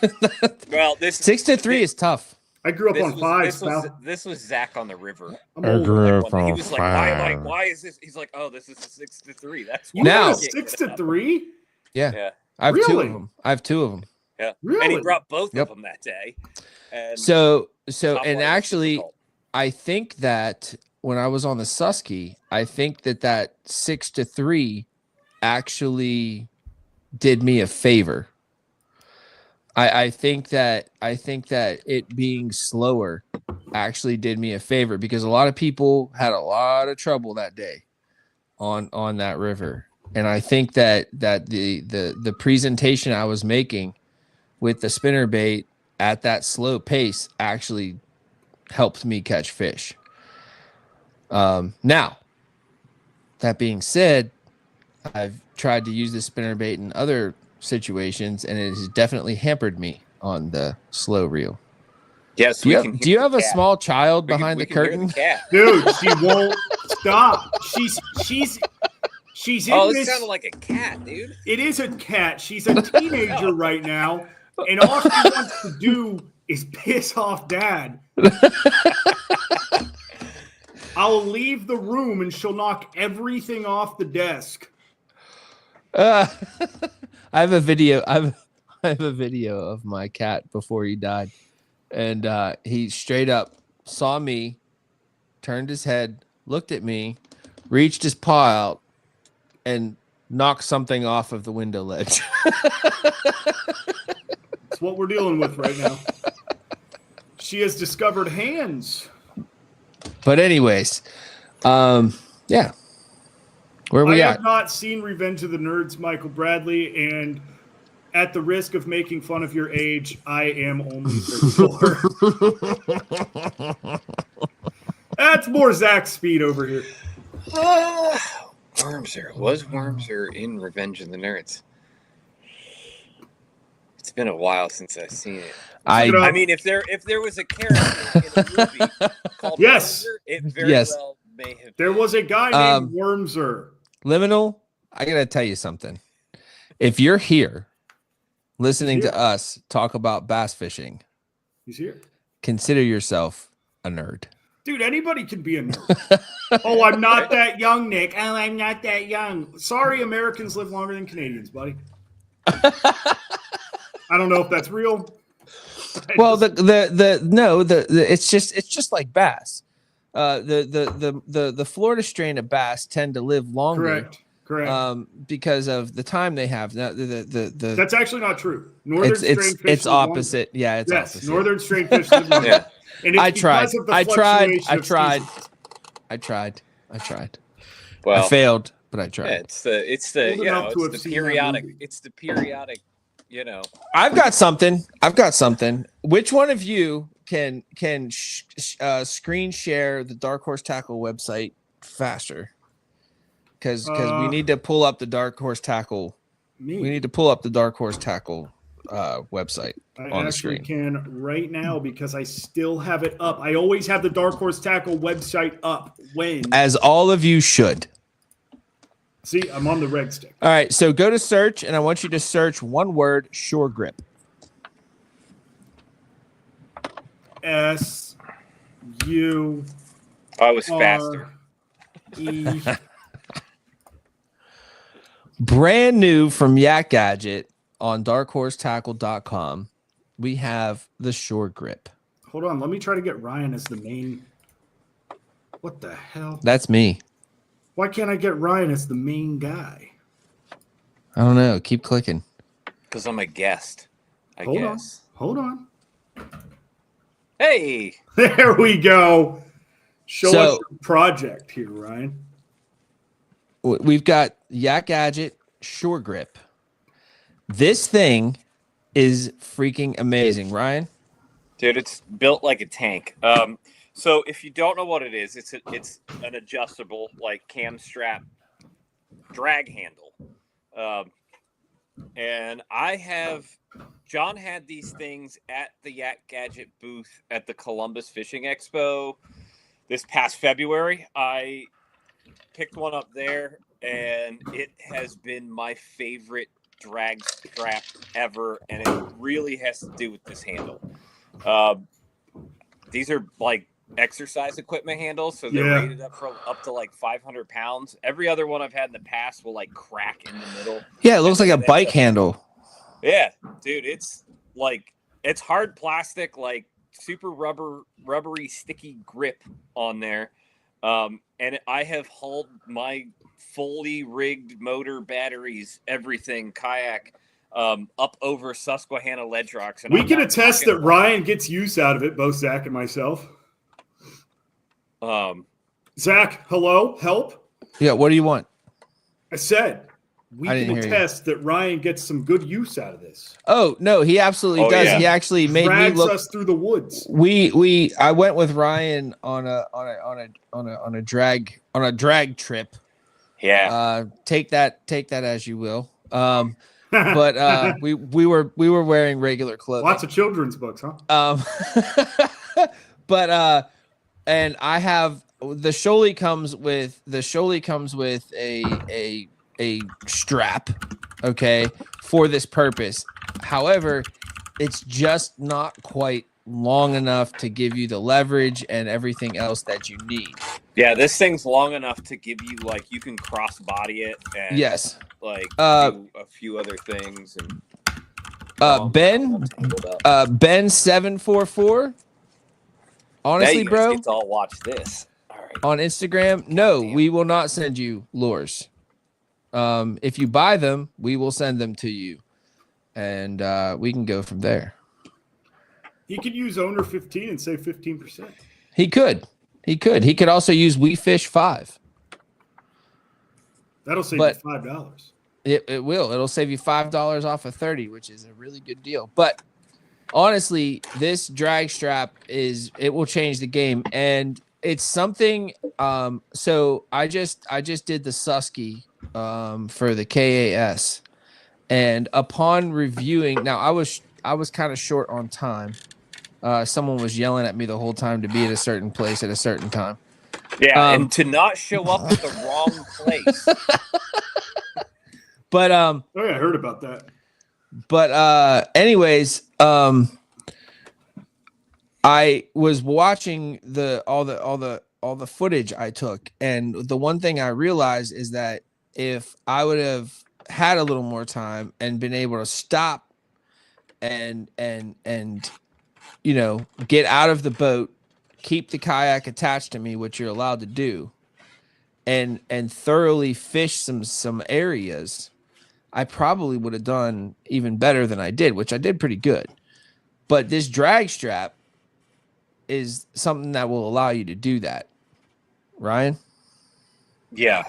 Well, this 6 to 3 is tough. I grew up on fives, pal. This was Zach on the river. I'm old. He was like, why is this? He's like, oh, this is a 6 to 3. That's why You Now- got a 6 to 3? Yeah. I have two Really? of them. I have two of them. Yeah. Really? And he brought both Yep. of them that day. And So top and water was actually, difficult. I think that when I was on the Susky, I think that 6 to 3 actually did me a favor. I think that it being slower actually did me a favor because a lot of people had a lot of trouble that day on that river. And I think that the presentation I was making with the spinnerbait at that slow pace actually helped me catch fish. Now, that being said, I've tried to use the spinnerbait in other situations, and it has definitely hampered me on the slow reel. Yes. Do you have a small child behind the curtain? Dude, she won't stop. She's in Oh, this. this sounded like a cat, dude. It is a cat. She's a teenager right now, and all she wants to do is piss off Dad. I'll leave the room and she'll knock everything off the desk. I have a video. I have a video of my cat before he died, and he straight up saw me, turned his head, looked at me, reached his paw out, and knocked something off of the window ledge. That's what we're dealing with right now. She has discovered hands. But anyways, yeah. Where are we I at? have not seen Revenge of the Nerds, Michael Bradley, and at the risk of making fun of your age, I am only 34. That's more Zach speed over here. Wormser. Was Wormser in Revenge of the Nerds? It's been a while since I've seen it. I mean, if there was a character in a movie called Yes. Wormser, it very well may have There been. was a guy named Wormser. Liminal, I gotta tell you something. If you're here listening to us talk about bass fishing, He's here. consider yourself a nerd. Dude, anybody can be a nerd. Oh, I'm not that young, Nick. Oh, I'm not that young. Sorry, Americans live longer than Canadians, buddy. I don't know if that's real. Well, it's just like bass. The Florida strain of bass tend to live longer. Correct. Because of the time they have. Now, That's actually not true. Northern strain fish it's live longer. opposite. Yeah, it's yes, opposite. Northern strain fish live longer. Yeah. And it's I tried. because of the I tried. fluctuation of seasons. Well, I failed, but I tried. yeah, it's the Old enough to have it's the seen that periodic. movie. It's the periodic. I've got something. Which one of you can screen share the Dark Horse Tackle website faster? Because we need to pull up the Dark Horse Tackle. Me. We need to pull up the Dark Horse Tackle website on the screen. I can right now because I still have it up. I always have the Dark Horse Tackle website up. When? As all of you should. See, I'm on the red stick. All right, so go to search, and I want you to search one word: shore grip. SU. I was faster. E. Brand new from Yak Gadget on darkhorsetackle.com. We have the shore grip. Hold on, let me try to get Ryan as the main. What the hell? That's me. Why can't I get Ryan as the main guy? I don't know. Keep clicking. Because I'm a guest. I Hold guess. Hold on. Hey. There we go. Show So- us your project here, Ryan. we've got Yak Gadget Shore Grip. This thing is freaking amazing, Ryan. Dude, it's built like a tank. So if you don't know what it is, it's an adjustable like cam strap drag handle. And John had these things at the Yak Gadget booth at the Columbus Fishing Expo this past February. I picked one up there, and it has been my favorite drag strap ever, and it really has to do with this handle. These are like exercise equipment handles, so they're rated up to like 500 pounds. Every other one I've had in the past will like crack in the middle. Yeah, it looks like a bike handle. Yeah, dude, it's hard plastic, like super rubbery, sticky grip on there. And I have hauled my fully rigged motor, batteries, everything, kayak, up over Susquehanna ledge rocks. And we can attest that Ryan gets use out of it, both Zach and myself. Zach, hello, help. Yeah, what do you want? I said we can attest that Ryan gets some good use out of this. Oh no, he absolutely does. Yeah. He actually made drags me look us through the woods. I went with Ryan on a drag trip. Yeah. Take that as you will. But we were wearing regular clothing. Lots of children's books, huh? But and I have the Sholey comes with a strap, okay, for this purpose. However, it's just not quite long enough to give you the leverage and everything else that you need. Yeah, this thing's long enough to give you like you can cross body it and yes, like do a few other things and Ben 744. Honestly, bro, you get to all watch this. All right. On Instagram, no, we will not send you lures. If you buy them, we will send them to you, and we can go from there. He could use owner 15 and save 15%. He could. He could also use We Fish 5. That'll save you $5. It will. It'll save you $5 off of 30, which is a really good deal. But honestly, this drag strap it will change the game, and it's something. So I just did the Susky for the KAS, and upon reviewing, now I was kind of short on time. Someone was yelling at me the whole time to be at a certain place at a certain time. Yeah, and to not show up at the wrong place. But oh yeah, I heard about that. But anyways, I was watching all the footage I took, and the one thing I realized is that if I would have had a little more time and been able to stop and you know, get out of the boat, keep the kayak attached to me, which you're allowed to do, and thoroughly fish some areas, I probably would have done even better than I did, which I did pretty good. But this drag strap is something that will allow you to do that. Ryan? Yeah.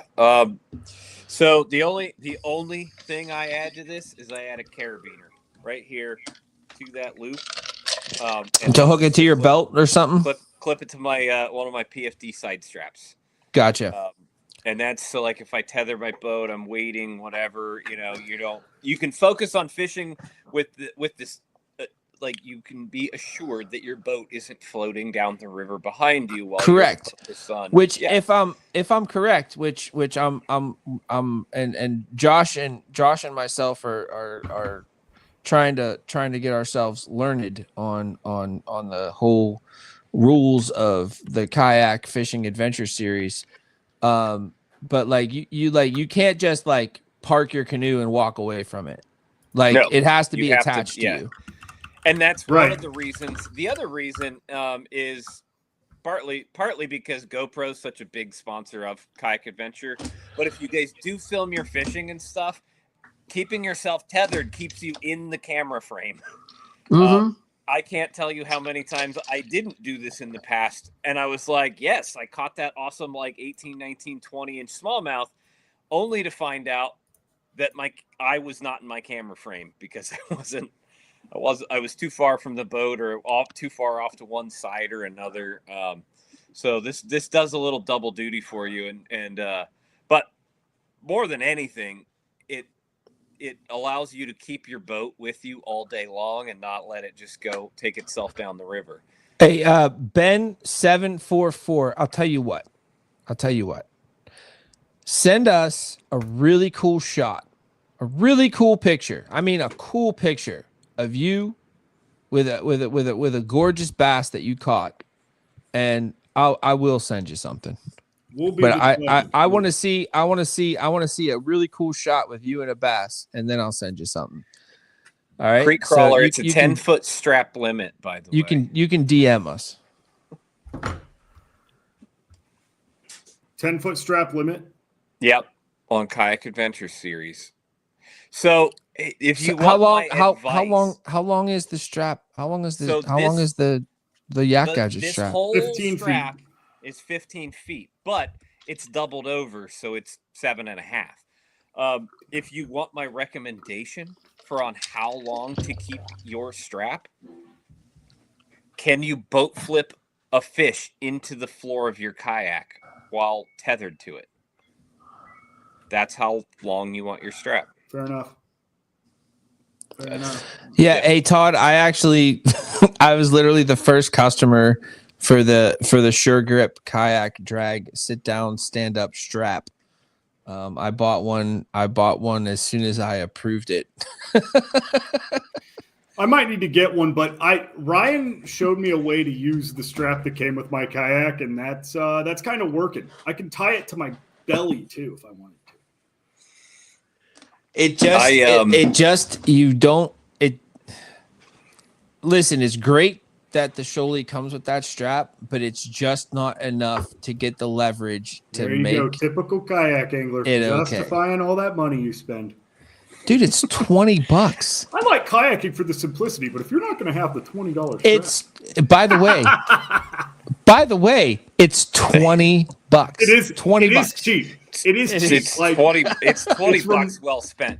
So the only thing I add to this is I add a carabiner right here to that loop. And to hook it to your belt or something? Clip it to my one of my PFD side straps. Gotcha. And that's so like if I tether my boat, I'm waiting, whatever, you can focus on fishing with this. Like you can be assured that your boat isn't floating down the river behind you while correct. You're the sun. Which if I'm correct, which I'm and Josh and myself are trying to get ourselves learned on the whole rules of the kayak fishing adventure series. But like you can't just like park your canoe and walk away from it. Like it has to be attached to you. And that's one of the reasons. The other reason is partly because GoPro is such a big sponsor of Kayak Adventure. But if you guys do film your fishing and stuff, keeping yourself tethered keeps you in the camera frame. Mm-hmm. I can't tell you how many times I didn't do this in the past. And I was like, yes, I caught that awesome like 18, 19, 20-inch smallmouth. only to find out that I was not in my camera frame because I was too far from the boat or too far off to one side or another. So this does a little double duty for you, but more than anything, it allows you to keep your boat with you all day long and not let it just go take itself down the river. Hey, Ben 744. I'll tell you what. Send us a really cool shot, a really cool picture. I mean, a cool picture of you with a gorgeous bass that you caught, and I will send you something. But I want to see a really cool shot with you and a bass, and then I'll send you something. All right, Creek crawler. It's a 10-foot strap limit, by the way. You can DM us. 10-foot strap limit. Yep, on Kayak Adventure Series. So if you want how long is the strap? How long is the yak gadget strap? This whole 15 strap feet. is 15 feet, but it's doubled over, so it's 7.5. If you want my recommendation on how long to keep your strap, can you boat flip a fish into the floor of your kayak while tethered to it? That's how long you want your strap. Fair enough. Yeah. Hey, Todd, I was literally the first customer for the Sure Grip kayak drag sit down stand up strap. I bought one as soon as I approved it. I might need to get one, but Ryan showed me a way to use the strap that came with my kayak, and that's kind of working. I can tie it to my belly too if I wanted to. Listen, it's great that the Shoaly comes with that strap, but it's just not enough to get the leverage to there you make go. Typical kayak angler, justifying all that money you spend. Dude, it's $20. I like kayaking for the simplicity, but if you're not going to have the $20 strap. It's by the way, it's $20. It is $20. It is cheap. It is cheap. It's like 20. It's $20 well spent.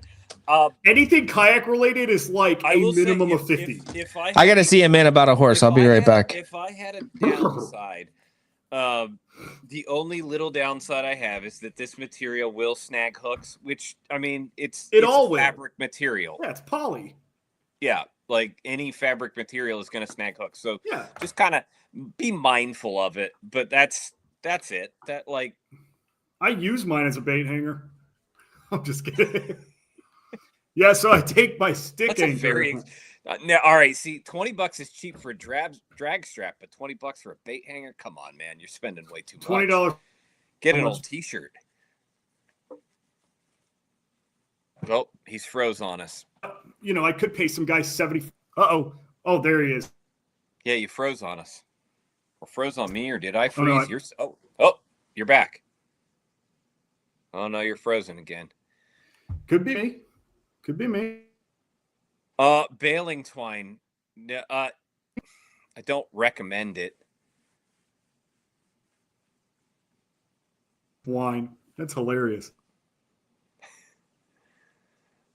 Anything kayak related is like a minimum of 50. I got to see a man about a horse. I'll be right back. If I had a downside, the only little downside I have is that this material will snag hooks, which I mean, it's all fabric material. Yeah, it's poly. Yeah, like any fabric material is going to snag hooks. So yeah, just kind of be mindful of it. But that's it. That like, I use mine as a bait hanger. I'm just kidding. Yeah, so I take my stick anchor. Now, all right. See, $20 is cheap for a drag strap, but $20 for a bait hanger. Come on, man, you're spending way too much. $20. Get an old T-shirt. Oh, he's froze on us. You know, I could pay some guy $70. Oh, there he is. Yeah, you froze on us. Or froze on me, or did I freeze? You're back. Oh no, you're frozen again. Could be me. Could be me. Baling twine. I don't recommend it. Wine. That's hilarious.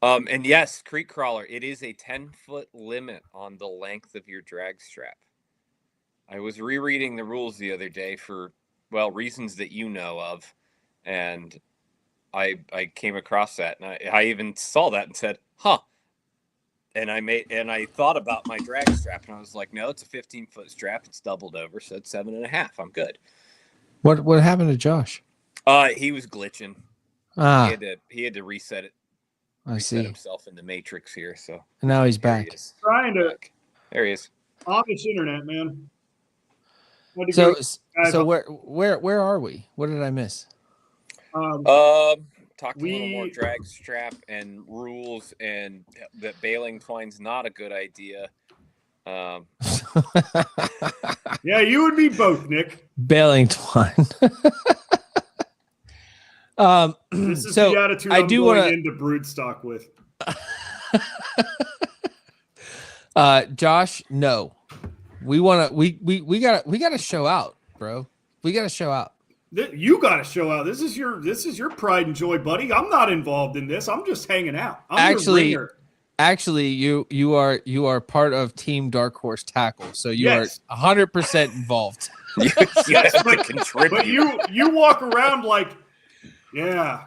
And yes, creek crawler. It is a 10-foot limit on the length of your drag strap. I was rereading the rules the other day for, reasons that you know of, and I came across that, and I even saw that and said, "Huh." And I thought about my drag strap, and I was like, "No, it's a 15-foot strap. It's doubled over, so it's 7.5. I'm good." What happened to Josh? He was glitching. He had to reset it. Reset himself in the matrix here. So and now he's back. There he is. On this internet, man. So where are we? What did I miss? Talked a little more drag strap and rules, and that baling twine's not a good idea. Yeah, you and me both, Nick. Baling twine. This is the attitude I'm going into broodstock with. Josh, no. We gotta show out, bro. We gotta show out. You got to show out. This is your pride and joy, buddy. I'm not involved in this. I'm just hanging out. I'm your ringer. Actually, you are part of Team Dark Horse Tackle, so you Yes. are 100% involved. Yes, have to but contribute. you walk around like, yeah,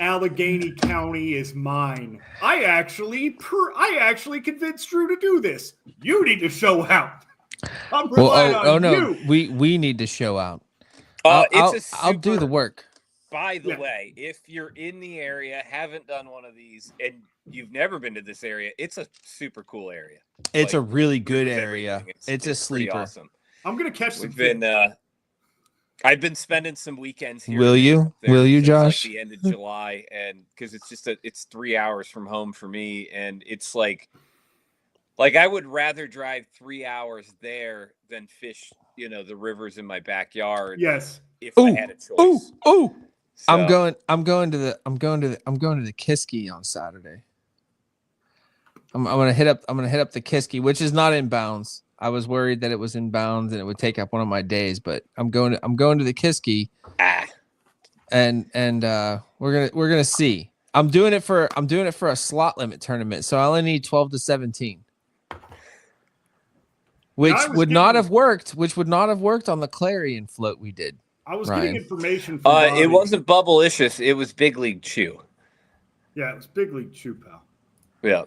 Allegheny County is mine. I actually convinced Drew to do this. You need to show out. I'm relying on no, you. we need to show out. I'll do the work. By the way, if you're in the area, haven't done one of these, and you've never been to this area, it's a super cool area. It's a really good area. It's a sleeper. Awesome. I'm gonna catch some. I've been spending some weekends here. Will you? Will you, Josh? Like the end of July, and because it's 3 hours from home for me, and it's like I would rather drive 3 hours there than fish, the rivers in my backyard. Yes. If I had a choice. So, I'm going to the Kiski on Saturday. I'm gonna hit up the Kiski, which is not in bounds. I was worried that it was in bounds and it would take up one of my days, but I'm going to the Kiski. And we're gonna see. I'm doing it for a slot limit tournament, so I only need 12 to 17. Which would not have worked on the Clarion float we did. I was getting information from Bobby. It wasn't Bubblicious, it was Big League Chew. Yeah, it was Big League Chew, pal. Yeah.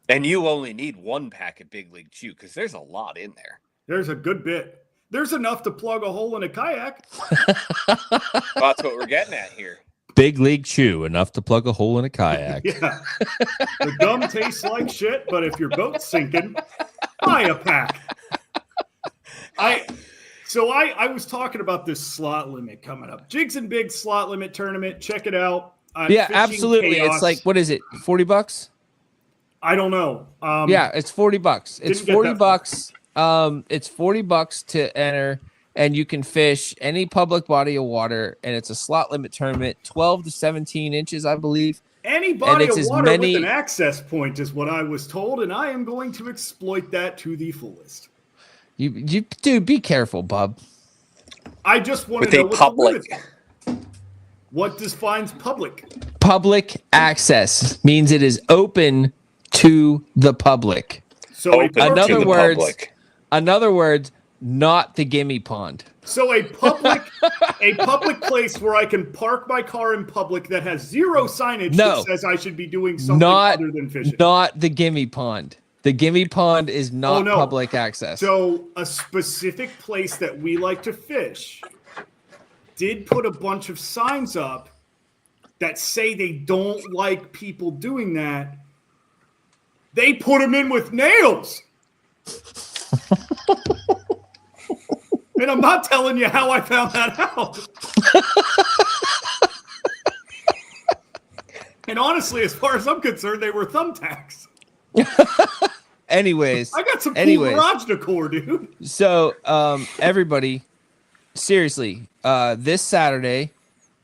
And you only need one pack of Big League Chew because there's a lot in there. There's a good bit. There's enough to plug a hole in a kayak. That's what we're getting at here. Big League Chew, enough to plug a hole in a kayak. Yeah. The gum tastes like shit, but if your boat's sinking, buy a pack. I was talking about this slot limit coming up. Jigs and Big slot limit tournament. Check it out. Yeah, absolutely. Chaos. It's like, what is it? $40? I don't know. Yeah, it's $40. It's $40. It's $40 to enter, and you can fish any public body of water, and it's a slot limit tournament, 12 to 17 inches, I believe. Any body of water with an access point is what I was told, and I am going to exploit that to the fullest. You dude, be careful, bub. I just want to know what defines public. Public access means it is open to the public. So in other words, not the gimme pond. So a public place where I can park my car in public that has zero signage that says I should be doing something other than fishing. Not the gimme pond. The gimme pond is not public access. So a specific place that we like to fish did put a bunch of signs up that say they don't like people doing that. They put them in with nails. And I'm not telling you how I found that out. And honestly, as far as I'm concerned, they were thumbtacks. Anyways. I got some cool garage decor, dude. So, everybody, seriously, this Saturday,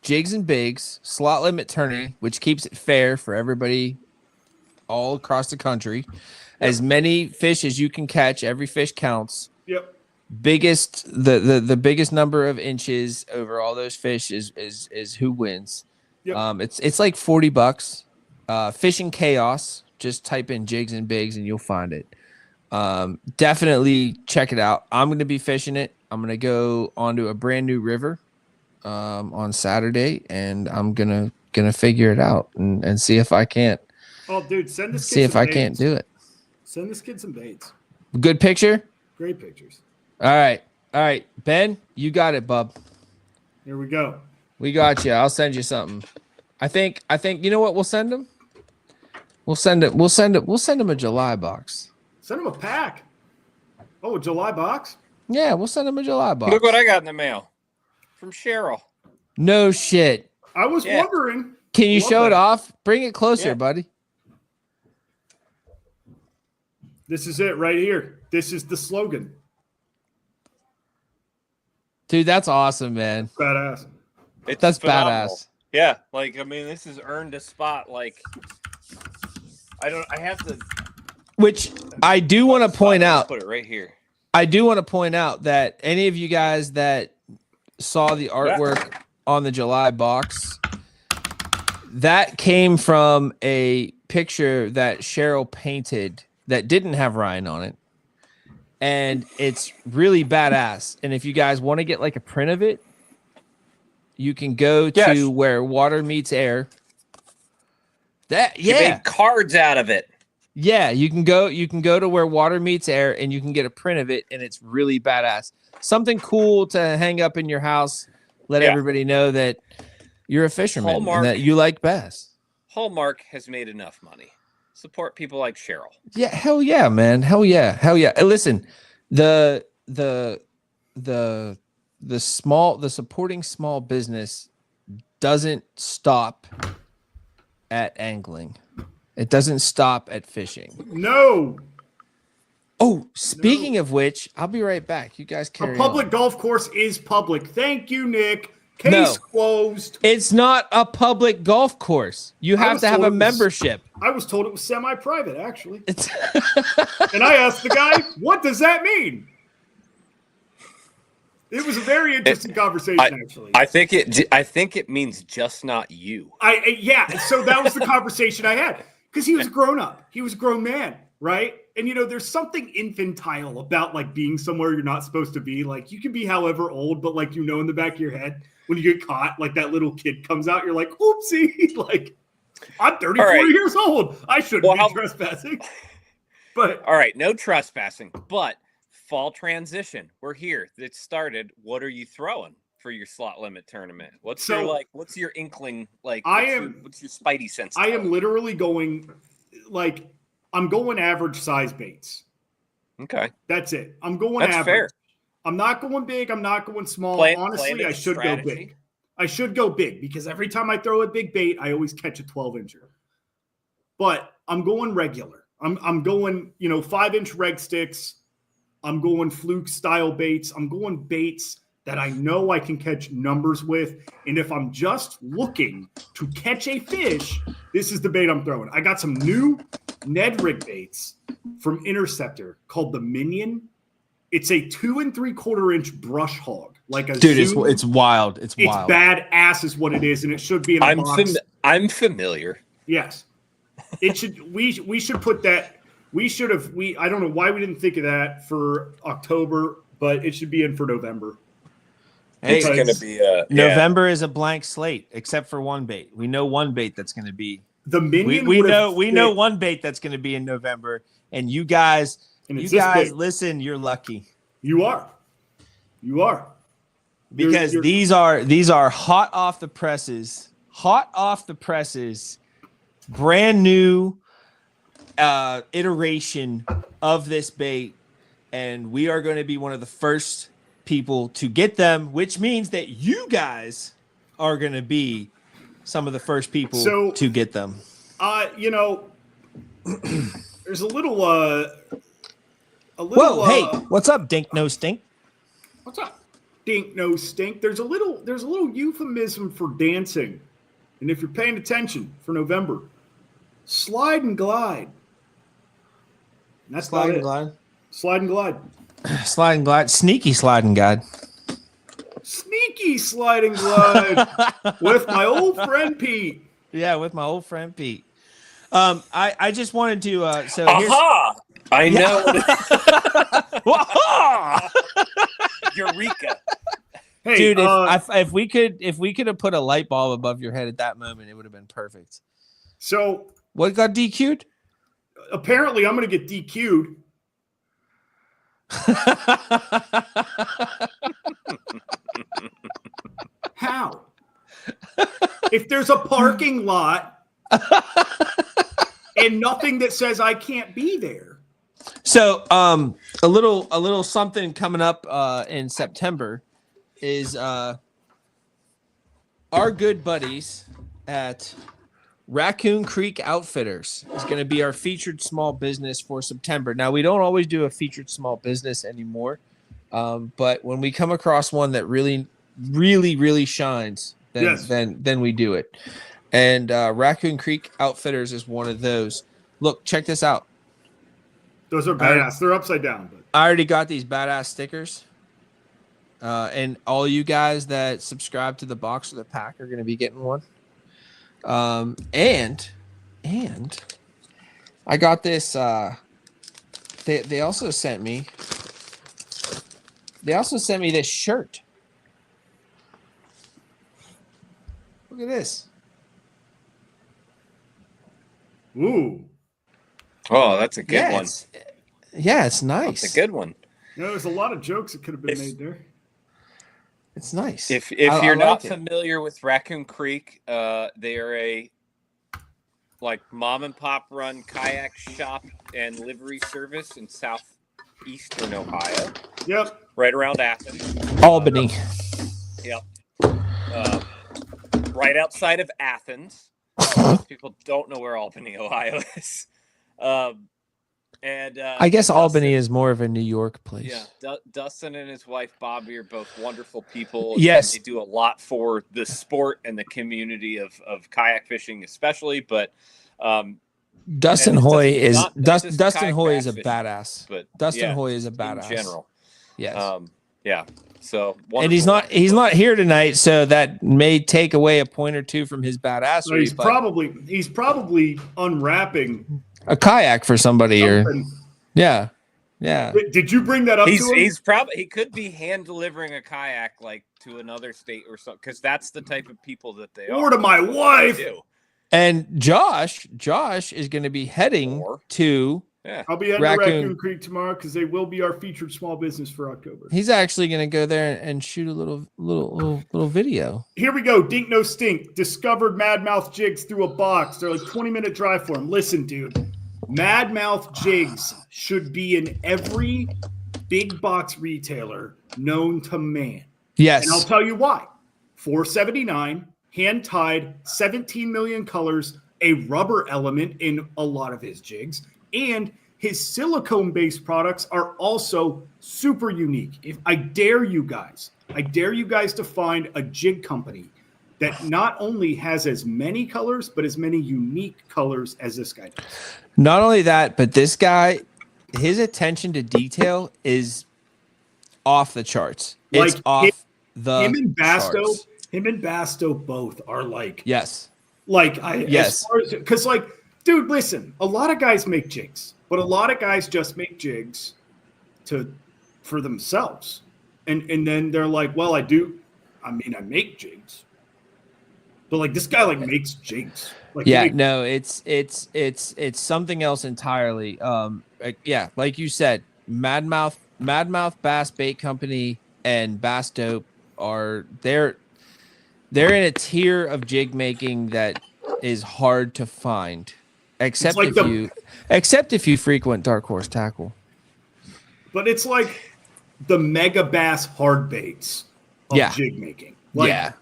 Jigs and Bigs, slot limit tourney, which keeps it fair for everybody all across the country. Yep. As many fish as you can catch, every fish counts. Yep. The biggest number of inches over all those fish is who wins. Yep. It's like $40. Fishing Chaos. Just type in Jigs and Bigs and you'll find it. Definitely check it out. I'm going to be fishing it. I'm going to go onto a brand new river on Saturday, and I'm gonna figure it out and see if I can't. Oh, dude, send this kid see if some I baits. Can't do it. Send this kid some baits. Good picture. Great pictures. All right, Ben, you got it, bub. Here we go. We got you. I'll send you something. I think. You know what? We'll send him. We'll send him a July box. Send him a pack. Oh, a July box? Yeah, we'll send him a July box. Look what I got in the mail from Cheryl. No shit. I was wondering. Can you show it off? Bring it closer, buddy. This is it right here. This is the slogan. Dude, that's awesome, man. Badass. That's phenomenal. Badass. Yeah, this has earned a spot. I have to. Which I do want to point out. Put it right here. I do want to point out that any of you guys that saw the artwork on the July box. That came from a picture that Cheryl painted that didn't have Ryan on it. And it's really badass. And if you guys want to get like a print of it, you can go to where water meets air. You made cards out of it. Yeah, you can go to where water meets air and you can get a print of it, and it's really badass. Something cool to hang up in your house. Let everybody know that you're a fisherman Hallmark, and that you like bass. Hallmark has made enough money. Support people like Cheryl. Yeah, hell yeah, man. Hell yeah. And listen, the supporting small business doesn't stop at angling. It doesn't stop at fishing. No. Oh, speaking of which, I'll be right back. You guys carry on. A public golf course is public. Thank you, Nick. Case closed. It's not a public golf course. You have to have a membership. I was told it was semi-private, actually. And I asked the guy, what does that mean? It was a very interesting conversation, actually. I think it means just not you. So that was the conversation I had. Because he was a grown-up. He was a grown man, right? And, there's something infantile about, like, being somewhere you're not supposed to be. Like, you can be however old, but, like, in the back of your head, when you get caught, like, that little kid comes out, you're like, oopsie. Like, I'm 34 years old. I shouldn't be trespassing. But all right, no trespassing. But fall transition. We're here. It started. What are you throwing for your slot limit tournament? What's your inkling? Like, what's your spidey sense? I am literally going, like, I'm going average size baits. Okay. That's it. I'm going average. Fair. I'm not going big. I'm not going small. Honestly, I should go big. I should go big because every time I throw a big bait, I always catch a 12-incher. But I'm going regular. I'm going, 5-inch reg sticks. I'm going fluke style baits. I'm going baits that I know I can catch numbers with. And if I'm just looking to catch a fish, this is the bait I'm throwing. I got some new Ned rig baits from Interceptor called the Minion. It's a 2 3/4 inch brush hog. Like a dude, it's wild. It's wild. It's badass is what it is, and it should be in a box. I'm familiar. Yes. It should we should put that. I don't know why we didn't think of that for October, but it should be in for November. Hey, it's going to be November is a blank slate, except for one bait. We know one bait that's going to be the Minion. We know one bait that's going to be in November, and you guys listen. You're lucky. You are. Because these are hot off the presses, brand new iteration of this bait, and we are going to be one of the first people to get them, which means that you guys are going to be some of the first people to get them. There's a little Whoa, hey, what's up, Dink No Stink? What's up, Dink No Stink? There's a little euphemism for dancing, and if you're paying attention for November, slide and glide. And that's slide and glide. Slide and glide. Slide and glide. Sneaky slide and glide. Sneaky slide and glide with my old friend Pete. Yeah, with my old friend Pete. I just wanted to I know. Eureka. Hey, dude, if we could have put a light bulb above your head at that moment, it would have been perfect. So what got DQ'd? Apparently, I'm going to get DQ'd. How? If there's a parking lot and nothing that says I can't be there. So, a little something coming up in September is our good buddies at Raccoon Creek Outfitters is going to be our featured small business for September. Now, we don't always do a featured small business anymore, but when we come across one that really, really, really shines, then we do it. And Raccoon Creek Outfitters is one of those. Look, check this out. Those are badass. They're upside down. But I already got these badass stickers. And all you guys that subscribe to the box or the pack are going to be getting one. And I got this. They also sent me. They also sent me this shirt. Look at this. Ooh. Oh, that's a good one. It's nice. That's a good one. There's a lot of jokes that could have been made there. It's nice. If you're not like familiar with Raccoon Creek, they are a mom and pop run kayak shop and livery service in southeastern Ohio. Yep. Right around Athens. Albany. Yep. Right outside of Athens. Most people don't know where Albany, Ohio is. I guess Albany is more of a New York place. Yeah, Dustin and his wife Bobby are both wonderful people. Yes, they do a lot for the sport and the community of kayak fishing, especially. But Dustin Hoy is a fishing, badass. But Dustin Hoy is a badass in general. Yes. Yeah. So and he's not here tonight, so that may take away a point or two from his badassery. So he's probably unwrapping a kayak for somebody something. Yeah. Did you bring that up to him? He could be hand delivering a kayak to another state or something, because that's the type of people that they are. Or to my wife. And Josh is going to be heading to. Yeah. I'll be at Raccoon Creek tomorrow because they will be our featured small business for October. He's actually going to go there and shoot a little video. Here we go. Dink No Stink discovered Madmouth jigs through a box. They're 20-minute drive for him. Listen, dude. Madmouth jigs should be in every big box retailer known to man. Yes. And I'll tell you why. $4.79, hand-tied, 17 million colors, a rubber element in a lot of his jigs. And his silicone-based products are also super unique. I dare you guys to find a jig company that not only has as many colors, but as many unique colors as this guy does. Not only that, but this guy, his attention to detail is off the charts. It's him and Basto both are yes. Because dude, listen, a lot of guys make jigs, but a lot of guys just make jigs for themselves. And then they're like, well, I make jigs. But this guy makes jigs. It's something else entirely. Like you said, Madmouth Bass Bait Company and Bass Dope they're in a tier of jig making that is hard to find. Except if you frequent Dark Horse Tackle. But it's like the Mega Bass hard baits of jig making. The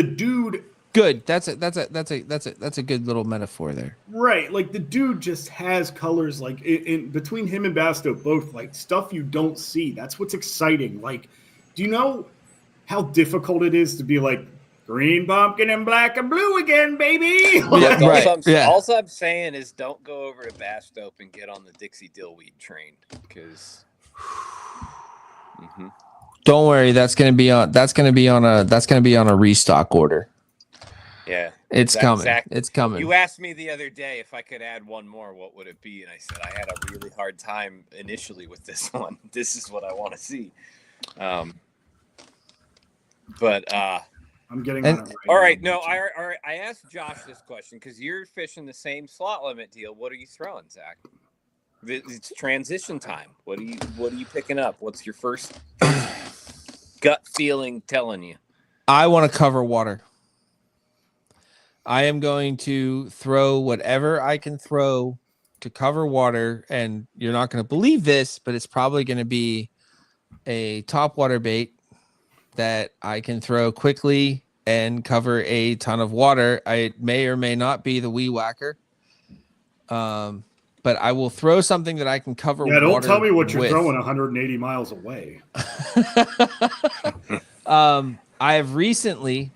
dude. Good. That's a good little metaphor there. Right. The dude just has colors in between him and Basto both stuff you don't see. That's what's exciting. Do you know how difficult it is to be green pumpkin and black and blue again, baby? All I'm saying is don't go over to Bass Dope and get on the Dixie Dillweed train, because don't worry, that's gonna be on a restock order. Yeah, it's coming. Exactly. It's coming. You asked me the other day if I could add one more, what would it be? And I said I had a really hard time initially with this one. This is what I want to see. I'm getting on it. All right. No, I asked Josh this question because you're fishing the same slot limit deal. What are you throwing, Zach? It's transition time. What are you picking up? What's your first gut feeling telling you? I want to cover water. I am going to throw whatever I can throw to cover water, and you're not going to believe this, but it's probably going to be a topwater bait that I can throw quickly and cover a ton of water. I may or may not be the Wee Whacker, but I will throw something that I can cover. Yeah, don't tell me what you're throwing 180 miles away. I have recently.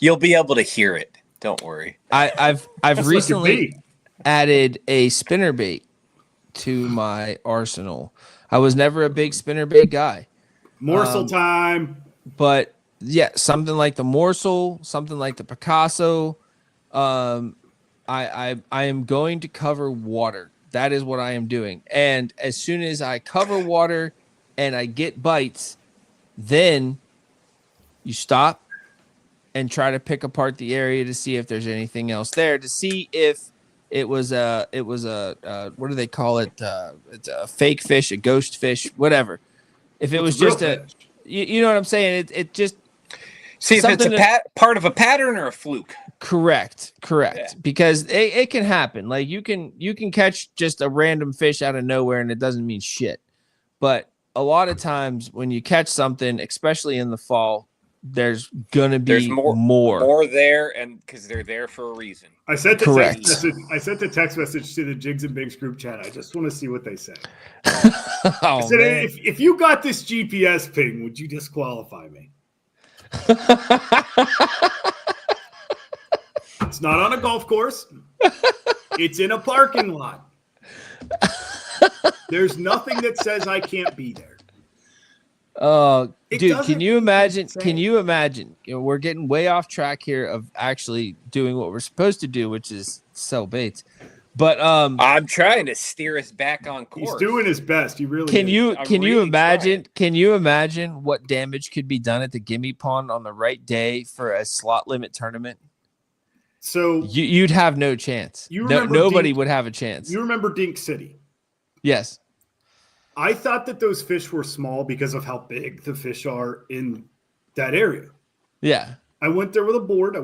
You'll be able to hear it. Don't worry. I've recently added a spinnerbait to my arsenal. I was never a big spinnerbait guy. Morsel time. But yeah, something like the morsel, something like the Picasso. I am going to cover water. That is what I am doing. And as soon as I cover water and I get bites, then you stop and try to pick apart the area to see if there's anything else there, to see if it was a what do they call it? It's a fake fish, a ghost fish, whatever. If it was just you know what I'm saying? It just see if it's a part of a pattern or a fluke. Correct. Yeah. Because it can happen. Like you can catch just a random fish out of nowhere and it doesn't mean shit. But a lot of times when you catch something, especially in the fall, there's gonna be more there, and because they're there for a reason. I sent the text message to the Jigs and Bigs group chat. I just want to see what they say. I said, if you got this GPS ping, would you disqualify me? It's not on a golf course. It's in a parking lot. There's nothing that says I can't be there. Dude, can you imagine? You know, we're getting way off track here of actually doing what we're supposed to do, which is sell baits. But I'm trying to steer us back on course. He's doing his best. He really can is. you imagine? Can you imagine what damage could be done at the Gimme Pond on the right day for a slot limit tournament? So you'd have no chance. Nobody would have a chance. You remember Dink City? Yes. I thought that those fish were small because of how big the fish are in that area. Yeah. I went there with a board.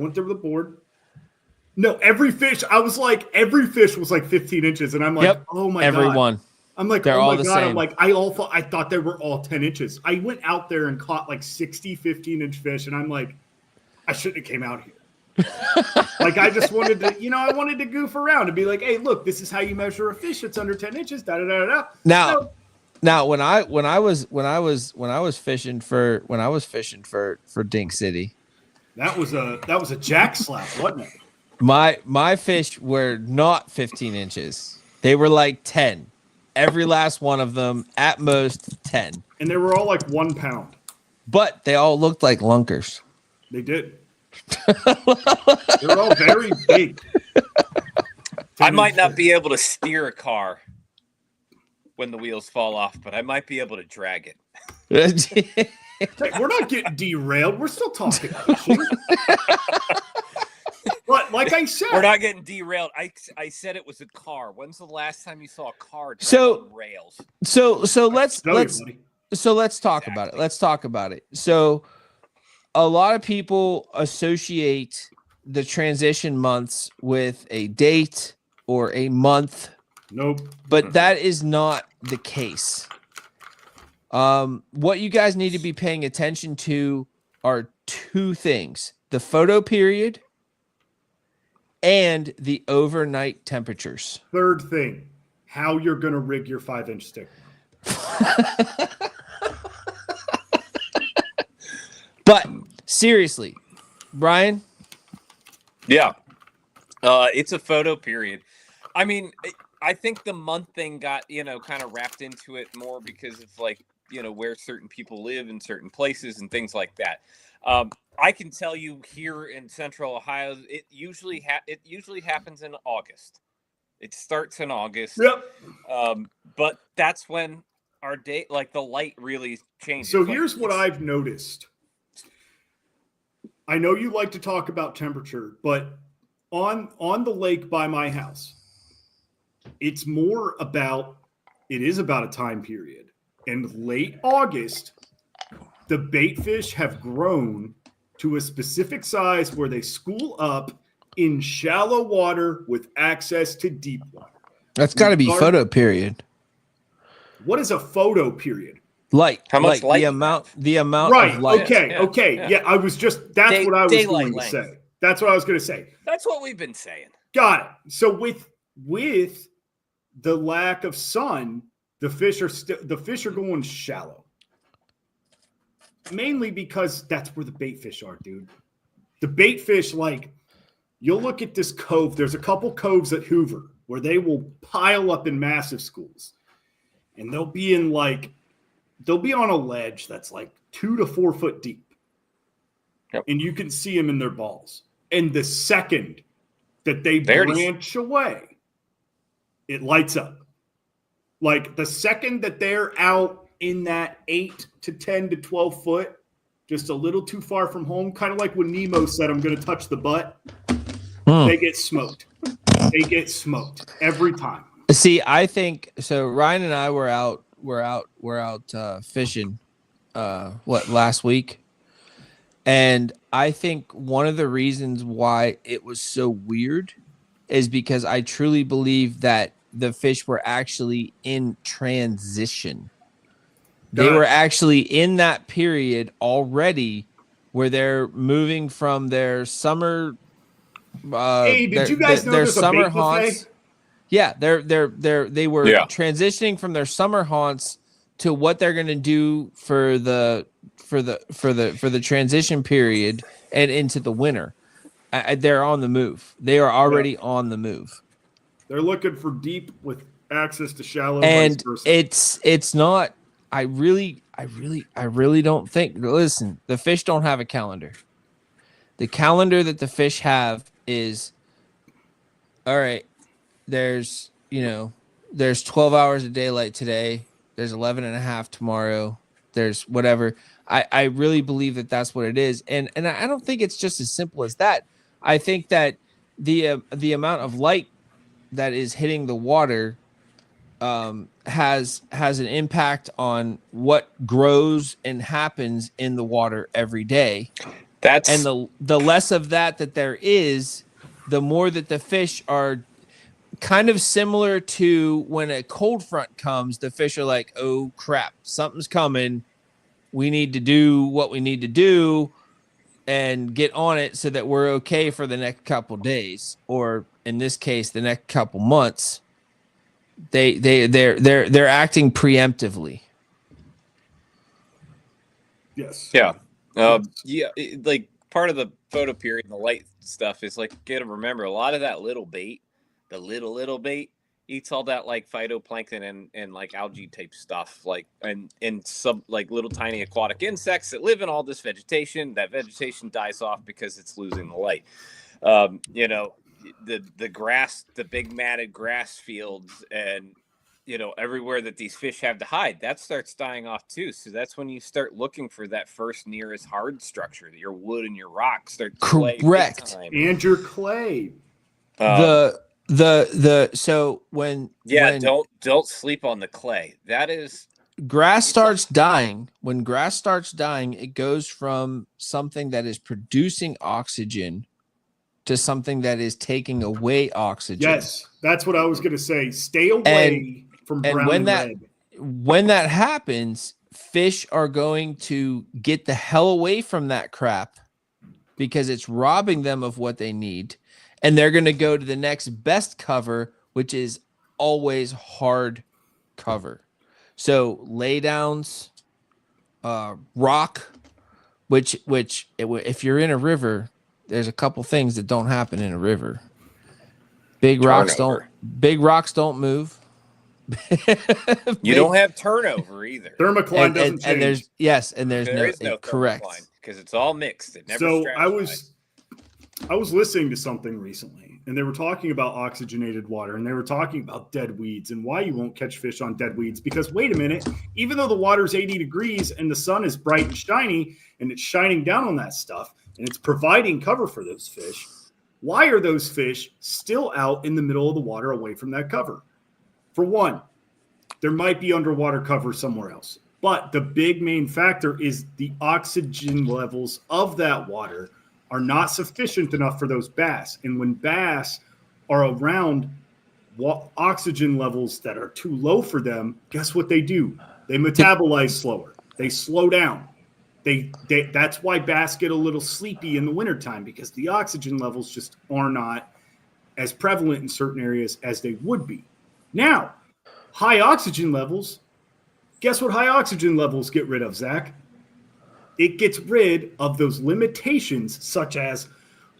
No, every fish was like 15 inches. And I'm like, oh my God. Everyone. I'm like, they're oh all my the God. same. I'm like, I thought they were all 10 inches. I went out there and caught like 60, 15-inch fish. And I'm like, I shouldn't have came out here. Like I just wanted to, I wanted to goof around and be like, hey, look, this is how you measure a fish. It's under 10 inches. Da da da da. Now, when I was fishing for Dink City, that was a jack slap, wasn't it? My fish were not 15 inches. They were like 10. Every last one of them, at most 10. And they were all like 1 pound. But they all looked like lunkers. They did. They're all very big. I might not be able to steer a car when the wheels fall off, but I might be able to drag it. Hey, we're not getting derailed. We're still talking fishing. But like I said, we're not getting derailed. I said it was a car. When's the last time you saw a car on rails? So let's talk about it. Let's talk about it. So a lot of people associate the transition months with a date or a month. Nope. But that is not the case. What you guys need to be paying attention to are two things: the photo period and the overnight temperatures. Third thing, how you're going to rig your 5-inch stick. But seriously, Brian? Yeah. It's a photo period. I mean, I think the month thing got, kind of wrapped into it more because of where certain people live in certain places and things like that. I can tell you here in Central Ohio, it usually happens in August. It starts in August. Yep. But that's when our day, the light really changes. So here's what I've noticed. I know you like to talk about temperature, but on the lake by my house, it is about a time period. And late August, the bait fish have grown to a specific size where they school up in shallow water with access to deep water. That's got to be photo period. What is a photo period? Light. How much light? The amount right. of light. Okay. Yeah, I was just that's what I was going to say. That's what I was going to say. That's what we've been saying. Got it. So with the lack of sun, the fish are going shallow. Mainly because that's where the bait fish are, dude. The bait fish, you'll look at this cove. There's a couple coves at Hoover where they will pile up in massive schools. And they'll be in they'll be on a ledge that's like 2 to 4 foot deep. Yep. And you can see them in their balls. And the second that they There it is. branch away, it lights up. Like the second that they're out in that 8 to 10 to 12 foot, just a little too far from home, kind of like when Nemo said, I'm going to touch the butt, they get smoked. They get smoked every time. See, I think so. Ryan and I were out fishing last week, and I think one of the reasons why it was so weird is because I truly believe that the fish were actually in transition. They were actually in that period already where they're moving from their summer Hey, did you guys know their there's a summer bait buffet? haunts. Yeah, they were Yeah. transitioning from their summer haunts to what they're going to do for the transition period and into the winter. They're on the move. They are already on the move. They're looking for deep with access to shallow. And vice versa. it's not. I really don't think. Listen, the fish don't have a calendar. The calendar that the fish have is, all right, there's 12 hours of daylight today. There's 11 and a half tomorrow. There's whatever. I really believe that that's what it is. And I don't think it's just as simple as that. I think that the amount of light that is hitting the water has an impact on what grows and happens in the water every day. And the less of that there is, the more that the fish are kind of similar to when a cold front comes. The fish are like, oh crap, something's coming. We need to do what we need to do and get on it so that we're okay for the next couple days, or in this case, the next couple months. They're acting preemptively. Yes. Yeah. Like part of the photo period and the light stuff is like, you got to remember a lot of that little bait, the little bait eats all that like phytoplankton and like algae type stuff, like and some like little tiny aquatic insects that live in all this vegetation. That vegetation dies off because it's losing the light. The grass, the big matted grass fields, and everywhere that these fish have to hide, that starts dying off too. So that's when you start looking for that first nearest hard structure, that your wood and your rock start to play big time. And your clay. So when don't sleep on the clay. That is grass starts dying. When grass starts dying, it goes from something that is producing oxygen to something that is taking away oxygen. Yes, that's what I was going to say. Stay away from brown and red. When that happens, fish are going to get the hell away from that crap because it's robbing them of what they need. And they're going to go to the next best cover, which is always hard cover. So laydowns, rock, which if you're in a river, there's a couple things that don't happen in a river. Big rocks don't move. You don't have turnover either. Thermocline doesn't change. And there's no correct, because it's all mixed. It never. So I was listening to something recently, and they were talking about oxygenated water, and they were talking about dead weeds and why you won't catch fish on dead weeds. Because wait a minute, even though the water's 80 degrees and the sun is bright and shiny, and it's shining down on that stuff, and it's providing cover for those fish, why are those fish still out in the middle of the water away from that cover? For one, there might be underwater cover somewhere else. But the big main factor is the oxygen levels of that water are not sufficient enough for those bass. And when bass are around oxygen levels that are too low for them, guess what they do? They metabolize slower. They slow down. That's why bass get a little sleepy in the wintertime, because the oxygen levels just are not as prevalent in certain areas as they would be. Now, high oxygen levels, guess what high oxygen levels get rid of, Zach? It gets rid of those limitations, such as,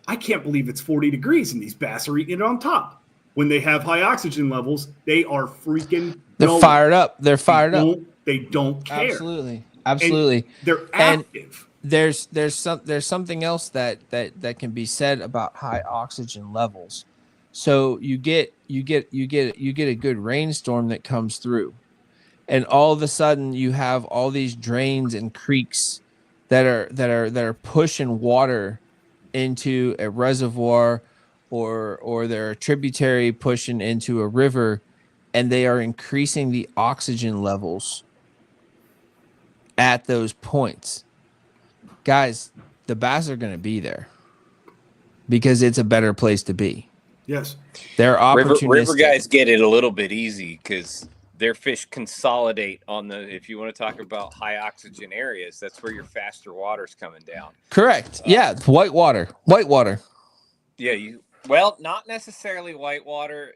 I can't believe it's 40 degrees and these bass are eating it on top. When they have high oxygen levels, they are freaking fired up. They're fired up. they don't care. Absolutely. Absolutely. They're And active. there's something else that can be said about high oxygen levels. So you get a good rainstorm that comes through, and all of a sudden you have all these drains and creeks that are pushing water into a reservoir, or they're a tributary pushing into a river, and they are increasing the oxygen levels at those points. Guys, the bass are going to be there because it's a better place to be. Yes. They're opportunistic. River guys get it a little bit easy because their fish consolidate on the. If you want to talk about high oxygen areas, that's where your faster water's coming down. Correct. Yeah, whitewater. Yeah, not necessarily whitewater.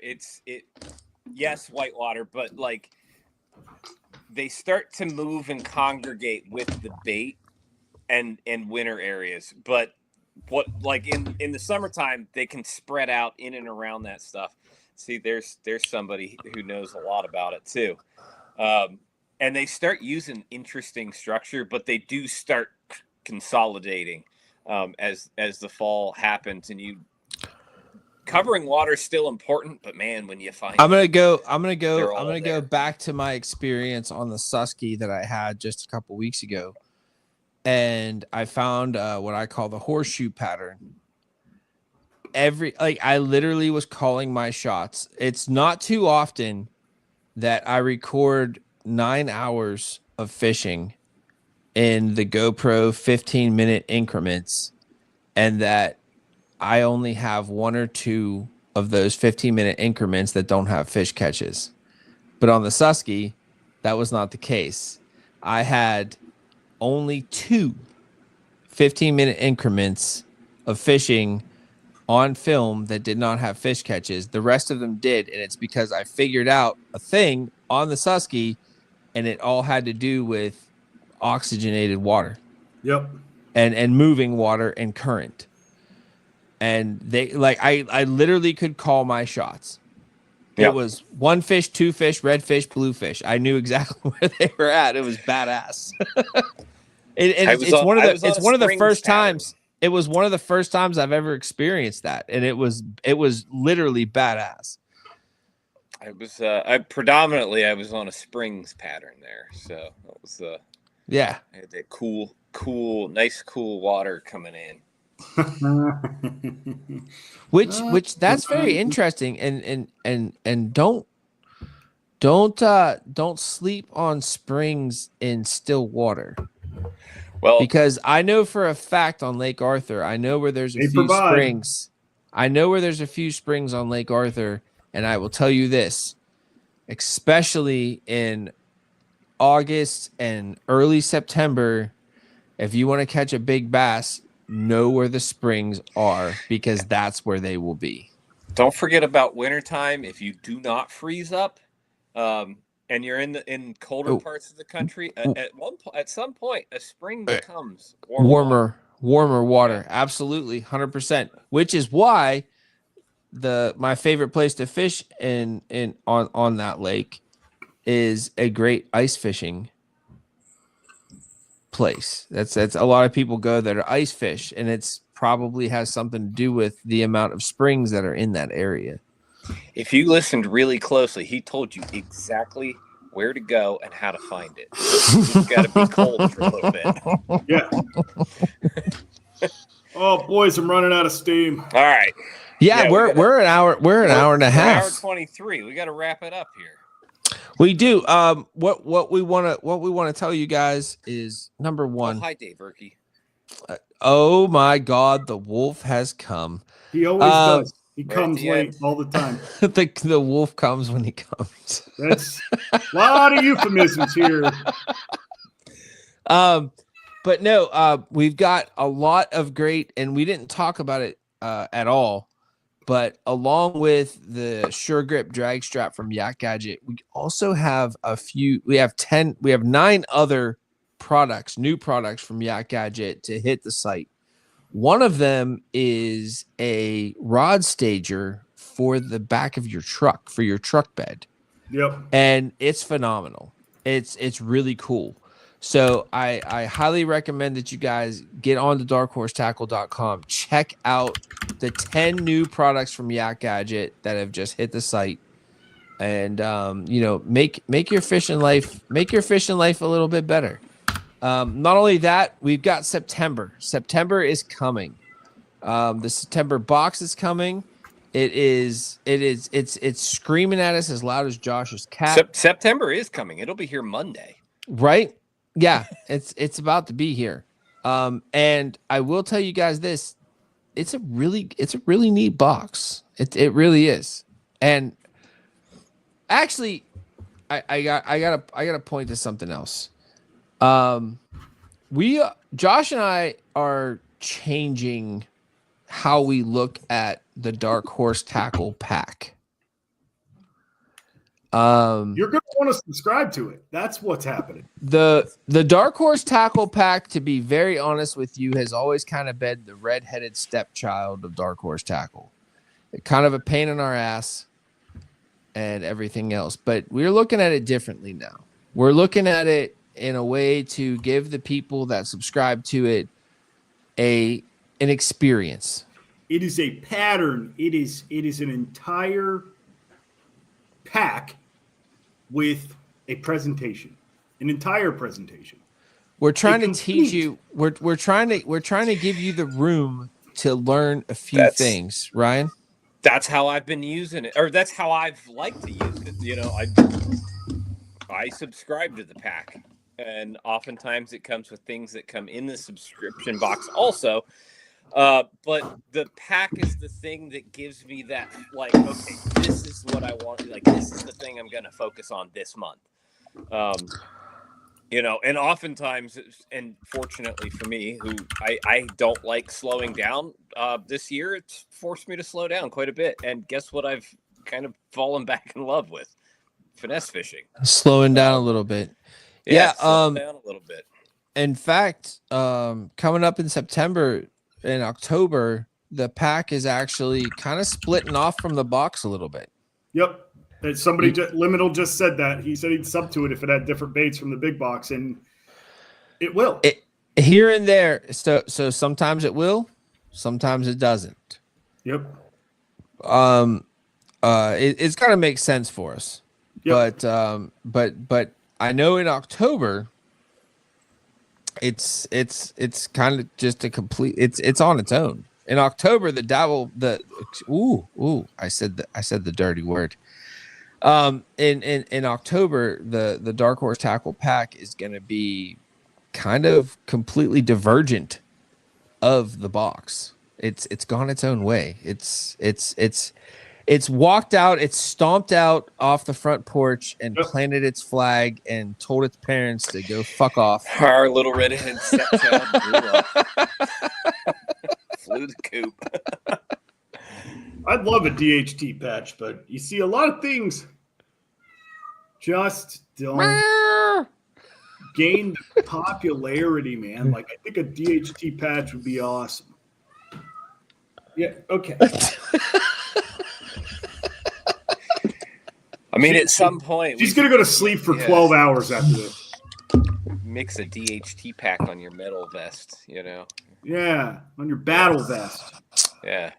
Yes, whitewater, but like they start to move and congregate with the bait and winter areas. But what, like in the summertime, they can spread out in and around that stuff. See, there's somebody who knows a lot about it too. And they start using interesting structure, but they do start consolidating as the fall happens. And covering water is still important, but man, when you find I'm gonna go back to my experience on the Susky that I had just a couple weeks ago, and I found what I call the horseshoe pattern. I literally was calling my shots. It's not too often that I record 9 hours of fishing in the GoPro 15-minute increments, and that I only have 1 or 2 of those 15-minute increments that don't have fish catches. But on the Susky, that was not the case. I had only 2 15-minute increments of fishing on film that did not have fish catches. The rest of them did, and it's because I figured out a thing on the Susky, and it all had to do with oxygenated water. Yep. And moving water and current. And they I literally could call my shots. Yep. It was 1 fish, 2 fish, red fish, blue fish. I knew exactly where they were at. It was badass. It's one of the first times. It was one of the first times I've ever experienced that, and it was literally badass. I was I was on a springs pattern there, so it was yeah. I had that cool, nice, cool water coming in. which that's very interesting, and don't sleep on springs in still water. Well, because I know for a fact on Lake Arthur, I know where there's a few springs. I know where there's a few springs on Lake Arthur, and I will tell you this, especially in August and early September, if you want to catch a big bass, know where the springs are, because that's where they will be. Don't forget about wintertime. If you do not freeze up, and you're in colder parts of the country, at some point, a spring becomes warmer water. Yeah. Absolutely, 100%. Which is why my favorite place to fish on that lake is a great ice fishing place. That's a lot of people go that are ice fish, and it's probably has something to do with the amount of springs that are in that area. If you listened really closely, he told you exactly where to go and how to find it. You've got to be cold for a little bit. Yeah. Oh, boys, I'm running out of steam. All right. Yeah, we're an hour. We're an hour and a half. Hour 23. We got to wrap it up here. We do. What we want to tell you guys is, number one. Oh, hi, Dave Erkey. Oh my God, the wolf has come. He always does. He comes late all the time. The wolf comes when he comes. That's a lot of euphemisms here. But no, we've got a lot of great, and we didn't talk about it at all, but along with the Sure Grip drag strap from Yak Gadget, we also have we have 9 other products, new products from Yak Gadget to hit the site. One of them is a rod stager for the back of your truck, for your truck bed. Yep. And it's phenomenal. It's really cool. So I highly recommend that you guys get on to darkhorsetackle.com. Check out the 10 new products from Yak Gadget that have just hit the site. And make your fishing life a little bit better. Not only that, we've got September. September is coming. The September box is coming. It's screaming at us as loud as Josh's cat. September is coming. It'll be here Monday. Right? Yeah, it's about to be here. And I will tell you guys this: it's a really neat box. It really is. And actually, I gotta point to something else. Josh and I are changing how we look at the Dark Horse Tackle pack. You're going to want to subscribe to it. That's what's happening. The Dark Horse Tackle pack, to be very honest with you, has always kind of been the redheaded stepchild of Dark Horse Tackle. Kind of a pain in our ass and everything else. But we're looking at it differently now. We're looking at it in a way to give the people that subscribe to it an experience. It is a pattern. It is an entire pack with a presentation, an entire presentation. We're trying to teach you. We're trying to give you the room to learn a few things, Ryan. That's how I've been using it, or that's how I've liked to use it. You know, I subscribe to the pack, and oftentimes it comes with things that come in the subscription box also. But the pack is the thing that gives me that, like, okay, this is what I want. Like, this is the thing I'm going to focus on this month. You know, and oftentimes, and fortunately for me, who I don't like slowing down, this year, it's forced me to slow down quite a bit. And guess what I've kind of fallen back in love with? Finesse fishing. Slowing down a little bit. Yeah, slowing down a little bit. In fact, coming up in September, in October, the pack is actually kind of splitting off from the box a little bit. Yep. Somebody, Liminal just said that. He said he'd sub to it if it had different baits from the big box, and it will. Here and there. So sometimes it will, sometimes it doesn't. Yep. It's got to make sense for us. Yep. But I know in October, it's kind of just a complete. It's on its own. In October, I said the dirty word. In October, the Dark Horse Tackle pack is going to be kind of completely divergent of the box. It's gone its own way. It's walked out, it's stomped out off the front porch and planted its flag and told its parents to go fuck off. Our little redheaded stepchild grew up. Flew the coop. I'd love a DHT patch, but you see, a lot of things just don't gain popularity, man. Like, I think a DHT patch would be awesome. Yeah, okay. I mean, at some point, she's going to go to sleep for 12 hours after this. Mix a DHT pack on your metal vest, you know? Yeah, on your battle vest. Yeah.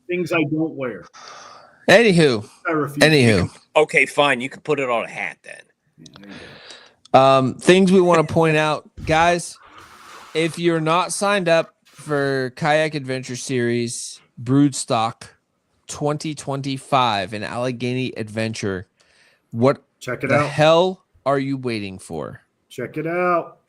Things I don't wear. Anywho. Okay, fine. You can put it on a hat then. Yeah, things we want to point out, guys. If you're not signed up for Kayak Adventure Series Broodstock 2025, an Allegheny adventure, check it the out. hell are you waiting for? Check it out.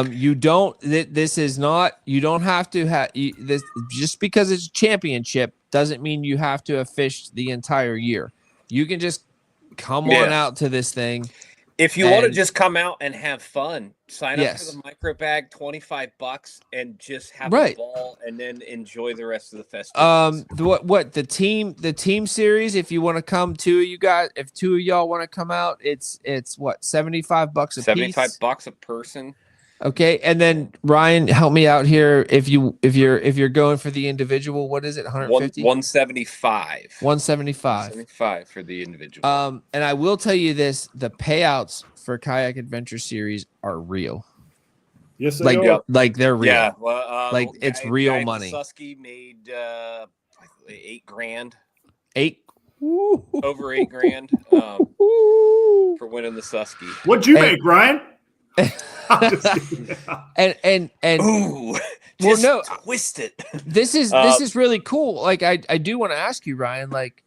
You don't. This is not. You don't have to have this. Just because it's a championship doesn't mean you have to have fished the entire year. You can just come on out to this thing. If you want to just come out and have fun, sign up for Yes. the micro bag, $25, and just have a ball, and then enjoy the rest of the festivities. What the team series? If you want to come, if two of y'all want to come out, it's what, $75 a piece. $75 a person. Okay, and then Ryan, help me out here. If you're going for the individual, what is it? 150? 175. 175. 175 for the individual. And I will tell you this: the payouts for Kayak Adventure Series are real. Yes, they are. Like they're real. Yeah, well, like it's real guy money. Susky made $8,000. Over $8,000 for winning the Susky. What'd you make, Ryan? and ooh, well, no, twist it. This is really cool. Like I do want to ask you, Ryan. Like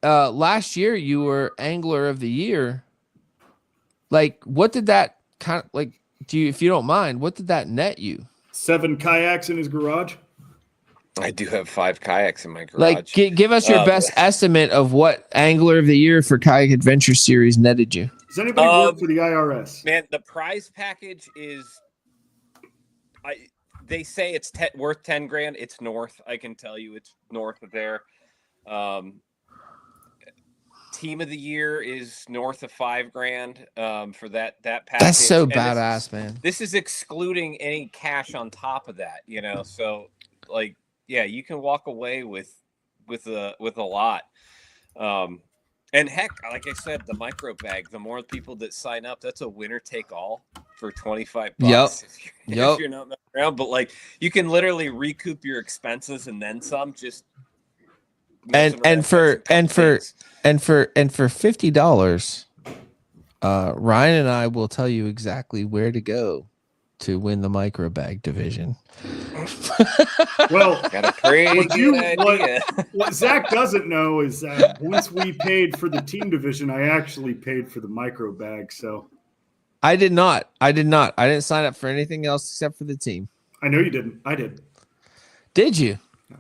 last year you were Angler of the Year. Like, what did that kind of like? Do you, if you don't mind, what did that net you? 7 kayaks in his garage. I do have 5 kayaks in my garage. Like, give us your best estimate of what Angler of the Year for Kayak Adventure Series netted you. Does anybody work for the IRS? Man, the prize package is, they say it's worth $10,000. It's north. I can tell you, it's north of there. Team of the Year is north of $5,000 for that package. That's so badass, man. This is excluding any cash on top of that, you know. So, like, yeah, you can walk away with a lot. And heck, like I said, the micro bag, the more people that sign up, that's a winner take all for $25. Yep. If you're not around, but like you can literally recoup your expenses and then some. Just and for $50, Ryan and I will tell you exactly where to go to win the micro bag division. Well, got a pretty good idea. What Zach doesn't know is that once we paid for the team division, I actually paid for the micro bag. So I did not. I didn't sign up for anything else except for the team. I know you didn't. I did. Did you? No.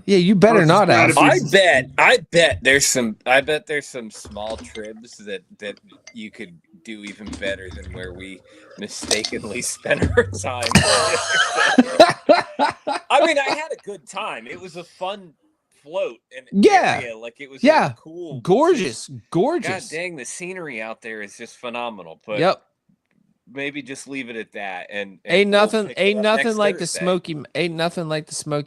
Yeah, you better not have. I bet there's some small tribs that you could do even better than where we mistakenly spent our time. I mean, I had a good time. It was a fun float and area. Like it was cool, gorgeous. God dang, the scenery out there is just phenomenal. But maybe just leave it at that. And ain't nothing like the Smoky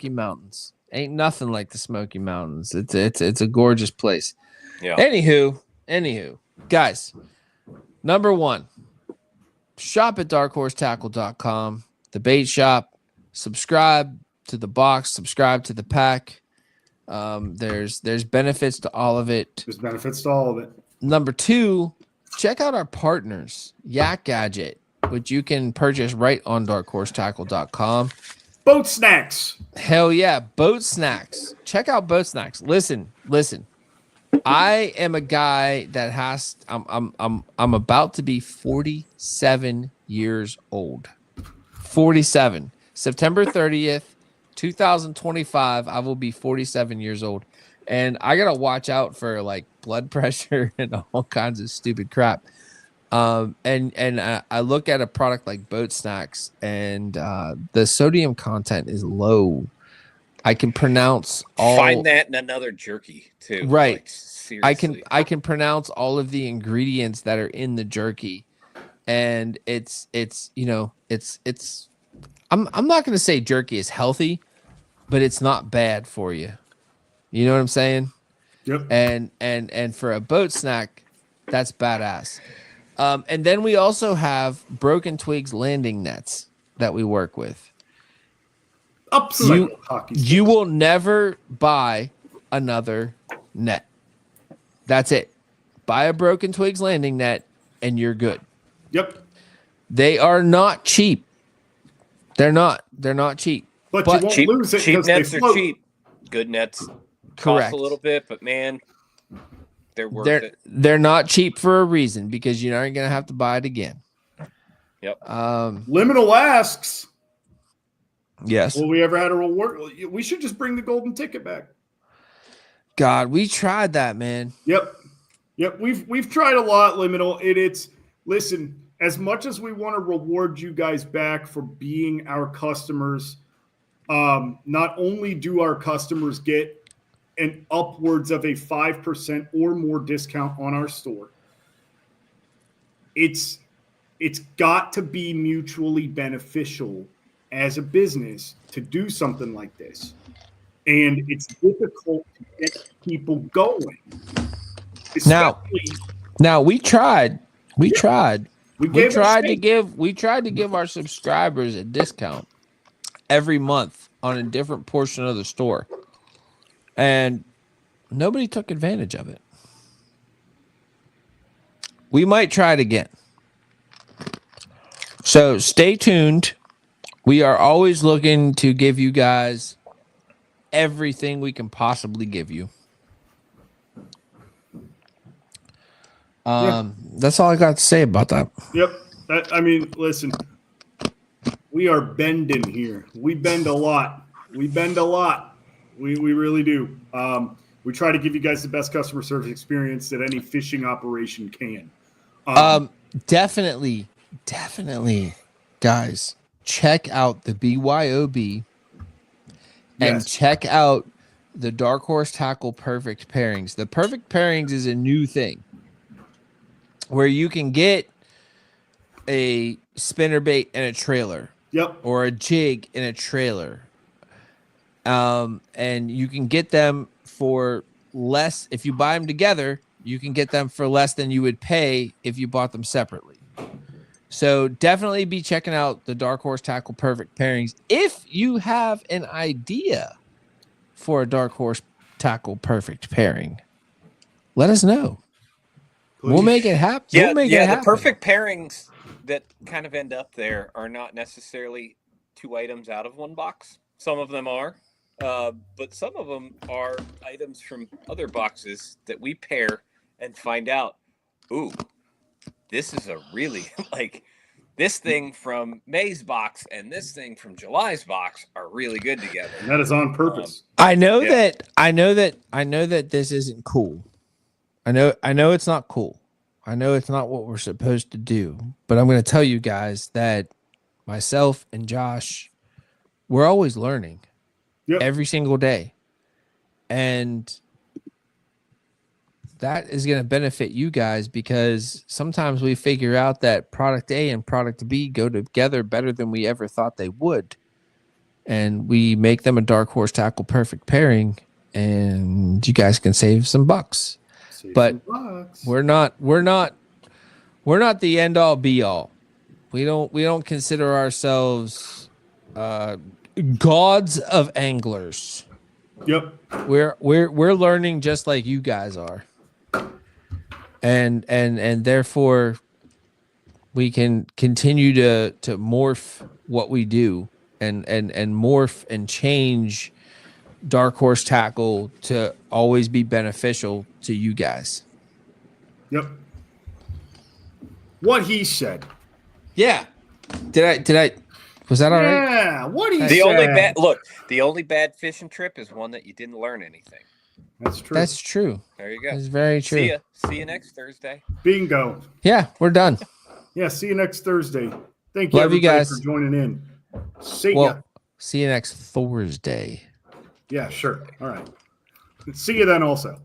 Mountains. Ain't nothing like the Smoky Mountains. It's a gorgeous place. Yeah. Anywho, guys, number 1, shop at darkhorsetackle.com, the bait shop. Subscribe to the box, subscribe to the pack. There's benefits to all of it. There's benefits to all of it. Number 2, check out our partners, Yak Gadget, which you can purchase right on darkhorsetackle.com. Boat snacks. Hell yeah, boat snacks. Check out boat snacks. Listen. I am a guy that has I'm about to be 47 years old. 47. September 30th, 2025, I will be 47 years old. And I got to watch out for like blood pressure and all kinds of stupid crap. I look at a product like Boat Snacks, and the sodium content is low. I can pronounce all. Find that in another jerky too. Right. Like, seriously. I can pronounce all of the ingredients that are in the jerky, and it's I'm not going to say jerky is healthy, but it's not bad for you. You know what I'm saying? Yep. And for a boat snack, that's badass. And then we also have Broken Twigs landing nets that we work with. You will never buy another net. That's it. Buy a Broken Twigs landing net and you're good. Yep. They are not cheap. They're not cheap. But you won't lose it. Cheap nets are cheap. Good nets correct. Cost a little bit, but man, they're worth it. They're not cheap for a reason, because you aren't going to have to buy it again. Yep. Liminal asks, yes. Will we ever had a reward? We should just bring the golden ticket back. God, we tried that, man. Yep. We've tried a lot, Liminal. It's listen, as much as we want to reward you guys back for being our customers, not only do our customers get an upwards of a 5% or more discount on our store, it's it's got to be mutually beneficial as a business to do something like this. And it's difficult to get people going. Especially, Now we tried. We Yeah. tried. we We gave it a tried to shake. give our subscribers a discount every month on a different portion of the store. And nobody took advantage of it. We might try it again. So stay tuned. We are always looking to give you guys everything we can possibly give you. That's all I got to say about that. Yep. I mean, listen, we are bending here. We bend a lot. We really do. We try to give you guys the best customer service experience that any fishing operation can. Definitely, guys, check out the BYOB and Yes. check out the Dark Horse Tackle Perfect Pairings. The Perfect Pairings is a new thing where you can get a spinnerbait and a trailer. Yep. Or a jig in a trailer. And you can get them for less. If you buy them together, you can get them for less than you would pay if you bought them separately. So definitely be checking out the Dark Horse Tackle Perfect Pairings. If you have an idea for a Dark Horse Tackle Perfect Pairing, let us know. Please. We'll make it happen. Yeah, we'll make yeah. it The happen. perfect pairings that kind of end up there are not necessarily 2 items out of one box. Some of them are, but some of them are items from other boxes that we pair and find out, ooh, this is a really like this thing from May's box and this thing from July's box are really good together. And that is on purpose. I know Yeah. that this isn't cool. I know it's not cool. I know it's not what we're supposed to do, but I'm going to tell you guys that myself and Josh, we're always learning. Yep. Every single day. And that is going to benefit you guys because sometimes we figure out that product A and product B go together better than we ever thought they would. And we make them a Dark Horse Tackle Perfect Pairing, and you guys can save some bucks. But we're not the end all be all. We don't consider ourselves gods of anglers. Yep. We're learning just like you guys are. And therefore we can continue to morph what we do and morph and change Dark Horse Tackle to always be beneficial to you guys. Yep. What he said. Yeah. Did I was that all right? Yeah. What he The said. only bad fishing trip is one that you didn't learn anything. That's true. That's true. There you go. That's very true. See you next Thursday. Bingo. Yeah, we're done. Yeah. See you next Thursday. Thank you, Love you everybody, guys. for joining in. See ya. Well, see you next Thursday. Yeah, sure. All right. See you then also.